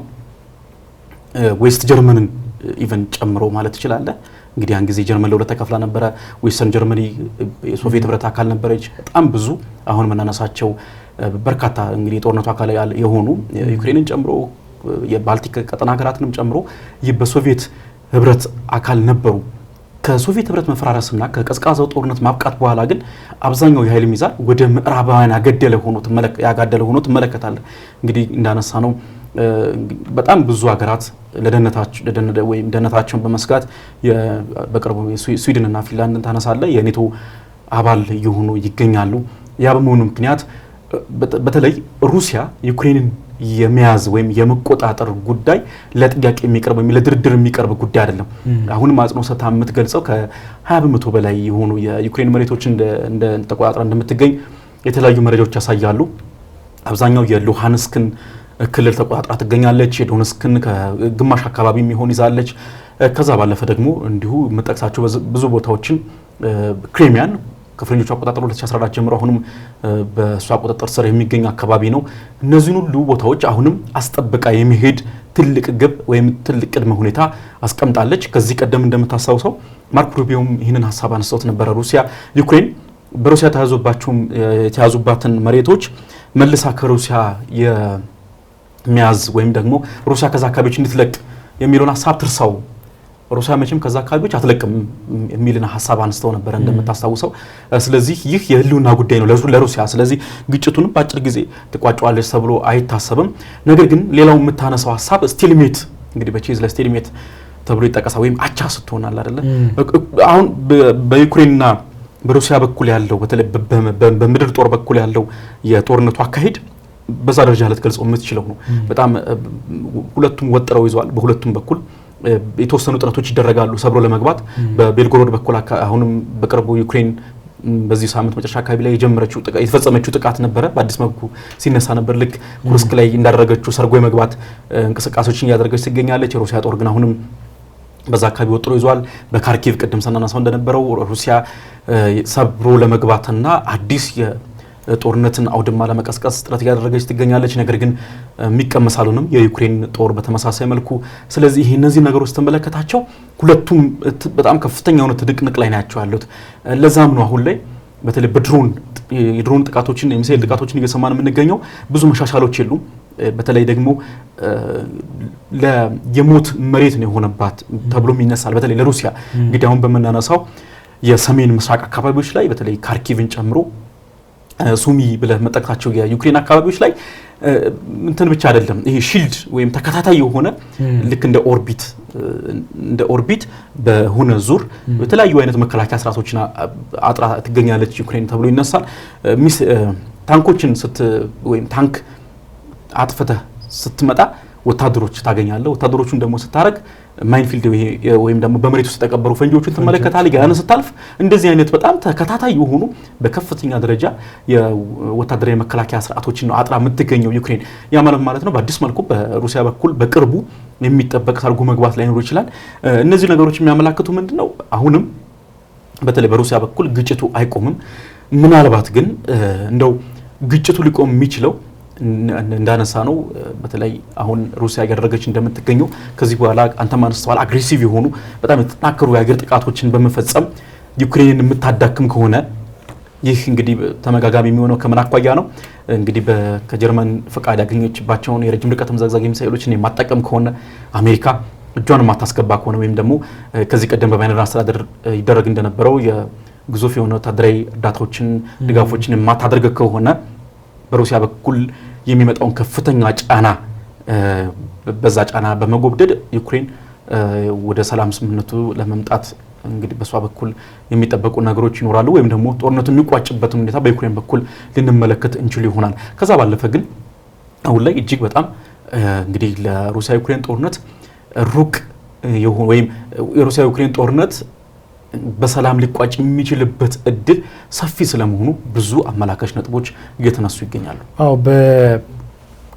ዌስት ጀርመንን ኢቨን ጨምሮ ማለት ይችላል። እንግዲህ ያን ጊዜ ጀርመን ለሁለት ተከፍላ ነበረ። ዌስተርን ጀርመኒ የሶቪየት ህብረት አካል ነበረች። በጣም ብዙ አሁን መናነሳቸው በርካታ እንግዲህ የጦርነቱ አካል የሆኑ ዩክሬንን ጨምሮ የባልቲክ ቀጠና ሀገራትንም ጨምሮ በሶቪየት ህብረት አካል ነበሩ። ከሶቪየት ህብረት መፈራረስና ከቀዝቃዛው ጦርነት ማብቃት በኋላ ግን አብዛኛው የኃይል ሚዛን ወደ ምዕራባውያን ያጋደለ ሆኖ ትመለከታለህ። እንግዲህ እንዳነሳ ነው በጣም ብዙ ሀገራት ለደህንነታቸውን በመስጋት በቅርቡ ስዊድን እና ፊንላንድን ታነሳለ የኔቶ አባል የሆኑ ይገኛሉ። ያ በመሆኑ ምክንያት በተለይ ሩሲያ ዩክሬንን የመያዝ ወይም የመቆጣጠር ጉዳይ ለጥያቄ የሚቀርብ ወይም ለድርድር የሚቀርብ ጉዳይ አይደለም። አሁንም አጽንኦት ሰጥታ የምትገልጸው ከ20% በላይ የሆኑ የዩክሬን መሬቶች እንደ ተቆጣጥራ እንደምትገኝ የተለያዩ መረጃዎች ያሳያሉ። አብዛኛው የሉሃንስክን ክልል ተቆጣጥራ ትገኛለች። የዶንስክን ከግማሽ አካባቢ የሚሆን ይዛለች። ከዛ ባለፈ ደግሞ እንዲሁ የምጠቅሳቸው ብዙ ቦታዎችን ክሪሚያን ከፍረንጆቹ አቆጣጠር 2014 ጀምሮ አሁንም በሷ አቆጣጠር ስር የሚገኝ አካባቢ ነው። እነዚህን ሁሉ ቦታዎች አሁንም አስጠብቃ የሚሄድ ትልቅ ግብ ወይም ትልቅ ቅድመ ሁኔታ አስቀምጣለች። ከዚህ ቀደም እንደምታስታውሰው ማርክ ሩቢዮም ይህንን ሀሳብ አነስተውት ነበረ። ሩሲያ ዩክሬን በሩሲያ የተያዙባትን መሬቶች መልሳ ከሩሲያ የሚያዝ ወይም ደግሞ ሩሲያ ከዛ አካባቢዎች እንድትለቅ የሚለውን ሀሳብ ትርሳው። ሩሲያ መቼም ከዛ አካባቢዎች አትለቅም የሚልና ሀሳብ አንስተው ነበር እንደምታስታውሰው። ስለዚህ ይህ የህልውና ጉዳይ ነው ለሩሲያ። ስለዚህ ግጭቱን በአጭር ጊዜ ትቋጫዋለች ተብሎ አይታሰብም። ነገር ግን ሌላው የምታነሳው ሀሳብ ስቴልሜት እንግዲህ በቼዝ ለስቴልሜት ተብሎ ይጠቀሳል። ወይም አቻ ስትሆናል አይደለ? አሁን በዩክሬንና በሩሲያ በኩል ያለው በተለይ በምድር ጦር በኩል ያለው የጦርነቱ አካሄድ በዛ ደረጃ ልትገልጸው የምትችለው ነው። በጣም ሁለቱም ወጥረው ይዘዋል። በሁለቱም በኩል የተወሰኑ ጥረቶች ይደረጋሉ ሰብሮ ለመግባት። በቤልጎሮድ በኩል አሁንም በቅርቡ ዩክሬን በዚህ ሳምንት መጨረሻ አካባቢ ላይ የተፈጸመችው ጥቃት ነበረ። በአዲስ መልኩ ሲነሳ ነበር። ልክ ኩርስክ ላይ እንዳደረገችው ሰርጎ የመግባት እንቅስቃሴዎችን እያደረገች ትገኛለች። የሩሲያ ጦር ግን አሁንም በዛ አካባቢ ወጥሮ ይዟል። በካርኪቭ ቅድም ስናነሳው እንደነበረው ሩሲያ ሰብሮ ለመግባትና አዲስ ጦርነትን አውድማ ለመቀስቀስ ጥረት እያደረገች ትገኛለች። ነገር ግን የሚቀመስ አልሆነም የዩክሬን ጦር በተመሳሳይ መልኩ። ስለዚህ እነዚህ ነገሮች ስትመለከታቸው ሁለቱም በጣም ከፍተኛ የሆነ ትንቅንቅ ላይ ናቸው ያሉት። ለዛም ነው አሁን ላይ በተለይ የድሮን ጥቃቶችን የሚሳኤል ጥቃቶችን እየሰማን የምንገኘው። ብዙ መሻሻሎች የሉም። በተለይ ደግሞ የሞት መሬት ነው የሆነባት ተብሎም ይነሳል። በተለይ ለሩሲያ እንግዲህ አሁን በመናነሳው የሰሜን ምስራቅ አካባቢዎች ላይ በተለይ ካርኪቭን ጨምሮ ሱሚ ብለህ መጠቅሳቸው የዩክሬን አካባቢዎች ላይ እንትን ብቻ አይደለም ይሄ ሺልድ ወይም ተከታታይ የሆነ ልክ እንደ ኦርቢት በሆነ ዙር የተለያዩ አይነት መከላከያ ስርዓቶችን አጥራ ትገኛለች ዩክሬን ተብሎ ይነሳል። ታንኮችን ወይም ታንክ አጥፍተህ ስትመጣ ወታደሮች ታገኛለህ። ወታደሮቹን ደግሞ ስታረግ ማይንፊልድ ወይም ደግሞ በመሬት ውስጥ የተቀበሩ ፈንጂዎችን ትመለከታለህ። ያን ስታልፍ እንደዚህ አይነት በጣም ተከታታይ የሆኑ በከፍተኛ ደረጃ የወታደራዊ መከላከያ ስርዓቶችን ነው አጥራ የምትገኘው ዩክሬን። ያ ማለት ነው በአዲስ መልኩ በሩሲያ በኩል በቅርቡ የሚጠበቅ ሰርጎ መግባት ላይኖር ይችላል። እነዚህ ነገሮች የሚያመላክቱ ምንድነው? አሁንም በተለይ በሩሲያ በኩል ግጭቱ አይቆምም። ምናልባት ግን እንደው ግጭቱ ሊቆም የሚችለው እንዳነሳ ነው በተለይ አሁን ሩሲያ ያደረገች እንደምትገኘው ከዚህ በኋላ አንተም አንስተዋል አግሬሲቭ የሆኑ በጣም የተጠናከሩ የአገር ጥቃቶችን በመፈጸም ዩክሬንን የምታዳክም ከሆነ ይህ እንግዲህ ተመጋጋሚ የሚሆነው ከምን አኳያ ነው? እንግዲህ ከጀርመን ፈቃድ ያገኘችባቸውን የረጅም ርቀት ተምዘግዛጊ ሚሳኤሎችን የማጠቀም ከሆነ አሜሪካ እጇን የማታስገባ ከሆነ ወይም ደግሞ ከዚህ ቀደም በባይደን አስተዳደር ይደረግ እንደነበረው የግዙፍ የሆነ ወታደራዊ እርዳታዎችን ድጋፎችን የማታደርግ ከሆነ በሩሲያ በኩል የሚመጣውን ከፍተኛ ጫና በዛ ጫና በመጎብደድ ዩክሬን ወደ ሰላም ስምምነቱ ለመምጣት እንግዲህ በሷ በኩል የሚጠበቁ ነገሮች ይኖራሉ ወይም ደግሞ ጦርነቱ የሚቋጭበት ሁኔታ በዩክሬን በኩል ልንመለከት እንችል ይሆናል። ከዛ ባለፈ ግን አሁን ላይ እጅግ በጣም እንግዲህ ለሩሲያ ዩክሬን ጦርነት ሩቅ የሆነ ወይም የሩሲያ ዩክሬን ጦርነት በሰላም ሊቋጭ የሚችልበት እድል ሰፊ ስለመሆኑ ብዙ አመላካች ነጥቦች እየተነሱ ይገኛሉ። አዎ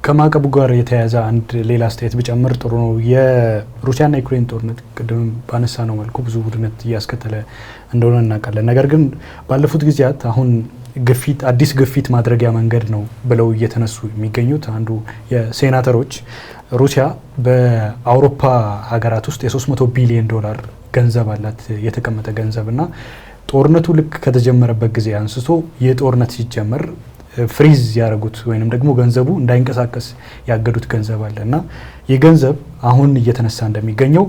ከማዕቀቡ ጋር የተያያዘ አንድ ሌላ አስተያየት ብጨምር ጥሩ ነው። የሩሲያና ዩክሬን ጦርነት ቅድም ባነሳ ነው መልኩ ብዙ ውድመት እያስከተለ እንደሆነ እናውቃለን። ነገር ግን ባለፉት ጊዜያት አሁን አዲስ ግፊት ማድረጊያ መንገድ ነው ብለው እየተነሱ የሚገኙት አንዱ የሴናተሮች ሩሲያ በአውሮፓ ሀገራት ውስጥ የ300 ቢሊዮን ዶላር ገንዘብ አላት የተቀመጠ ገንዘብ እና ጦርነቱ ልክ ከተጀመረበት ጊዜ አንስቶ የጦርነት ሲጀመር ፍሪዝ ያደረጉት ወይንም ደግሞ ገንዘቡ እንዳይንቀሳቀስ ያገዱት ገንዘብ አለ እና የገንዘብ አሁን እየተነሳ እንደሚገኘው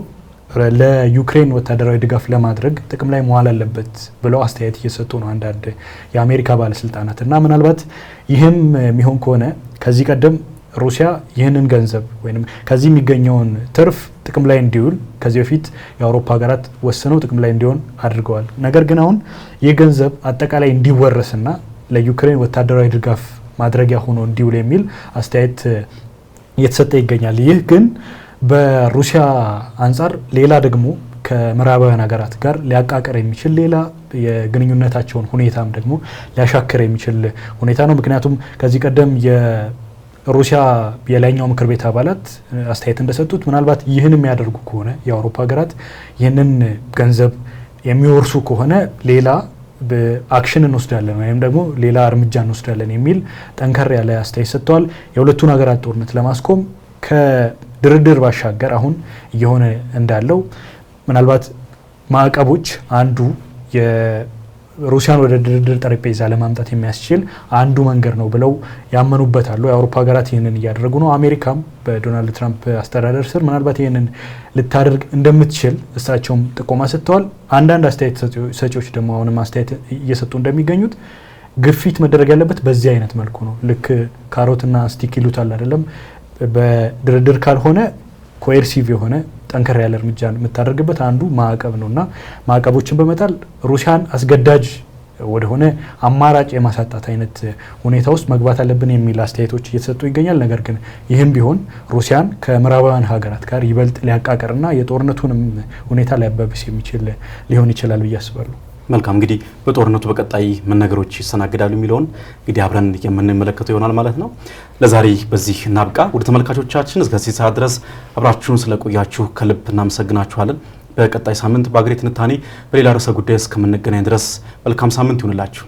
ለዩክሬን ወታደራዊ ድጋፍ ለማድረግ ጥቅም ላይ መዋል አለበት ብለው አስተያየት እየሰጡ ነው አንዳንድ የአሜሪካ ባለስልጣናት እና ምናልባት ይህም የሚሆን ከሆነ ከዚህ ቀደም ሩሲያ ይህንን ገንዘብ ወይም ከዚህ የሚገኘውን ትርፍ ጥቅም ላይ እንዲውል ከዚህ በፊት የአውሮፓ ሀገራት ወስነው ጥቅም ላይ እንዲሆን አድርገዋል። ነገር ግን አሁን ይህ ገንዘብ አጠቃላይ እንዲወረስና ለዩክሬን ወታደራዊ ድጋፍ ማድረጊያ ሆኖ እንዲውል የሚል አስተያየት እየተሰጠ ይገኛል። ይህ ግን በሩሲያ አንጻር ሌላ ደግሞ ከምዕራባውያን ሀገራት ጋር ሊያቃቀር የሚችል ሌላ የግንኙነታቸውን ሁኔታም ደግሞ ሊያሻክር የሚችል ሁኔታ ነው። ምክንያቱም ከዚህ ቀደም ሩሲያ የላይኛው ምክር ቤት አባላት አስተያየት እንደሰጡት ምናልባት ይህን የሚያደርጉ ከሆነ የአውሮፓ ሀገራት ይህንን ገንዘብ የሚወርሱ ከሆነ ሌላ በአክሽን እንወስዳለን ወይም ደግሞ ሌላ እርምጃ እንወስዳለን የሚል ጠንከር ያለ አስተያየት ሰጥተዋል። የሁለቱን ሀገራት ጦርነት ለማስቆም ከድርድር ባሻገር አሁን እየሆነ እንዳለው ምናልባት ማዕቀቦች አንዱ ሩሲያን ወደ ድርድር ጠረጴዛ ለማምጣት የሚያስችል አንዱ መንገድ ነው ብለው ያመኑበታሉ። የአውሮፓ ሀገራት ይህንን እያደረጉ ነው። አሜሪካም በዶናልድ ትራምፕ አስተዳደር ስር ምናልባት ይህንን ልታደርግ እንደምትችል እሳቸውም ጥቆማ ሰጥተዋል። አንዳንድ አስተያየት ሰጪዎች ደግሞ አሁንም አስተያየት እየሰጡ እንደሚገኙት ግፊት መደረግ ያለበት በዚህ አይነት መልኩ ነው። ልክ ካሮትና ስቲክ ይሉታል አይደለም። በድርድር ካልሆነ ኮኤርሲቭ የሆነ ጠንከር ያለ እርምጃ የምታደርግበት አንዱ ማዕቀብ ነውና ማዕቀቦችን በመጣል ሩሲያን አስገዳጅ ወደሆነ አማራጭ የማሳጣት አይነት ሁኔታ ውስጥ መግባት አለብን የሚል አስተያየቶች እየተሰጡ ይገኛል። ነገር ግን ይህም ቢሆን ሩሲያን ከምዕራባውያን ሀገራት ጋር ይበልጥ ሊያቃቀርና የጦርነቱንም ሁኔታ ሊያባብስ የሚችል ሊሆን ይችላል ብዬ አስባለሁ። መልካም እንግዲህ በጦርነቱ በቀጣይ ምን ነገሮች ይስተናገዳሉ የሚለውን እንግዲህ አብረን የምንመለከተው ይሆናል ማለት ነው። ለዛሬ በዚህ እናብቃ። ወደ ተመልካቾቻችን እስከዚህ ሰዓት ድረስ አብራችሁን ስለቆያችሁ ከልብ እናመሰግናችኋለን። በቀጣይ ሳምንት በአገሬ ትንታኔ በሌላ ርዕሰ ጉዳይ እስከምንገናኝ ድረስ መልካም ሳምንት ይሁንላችሁ።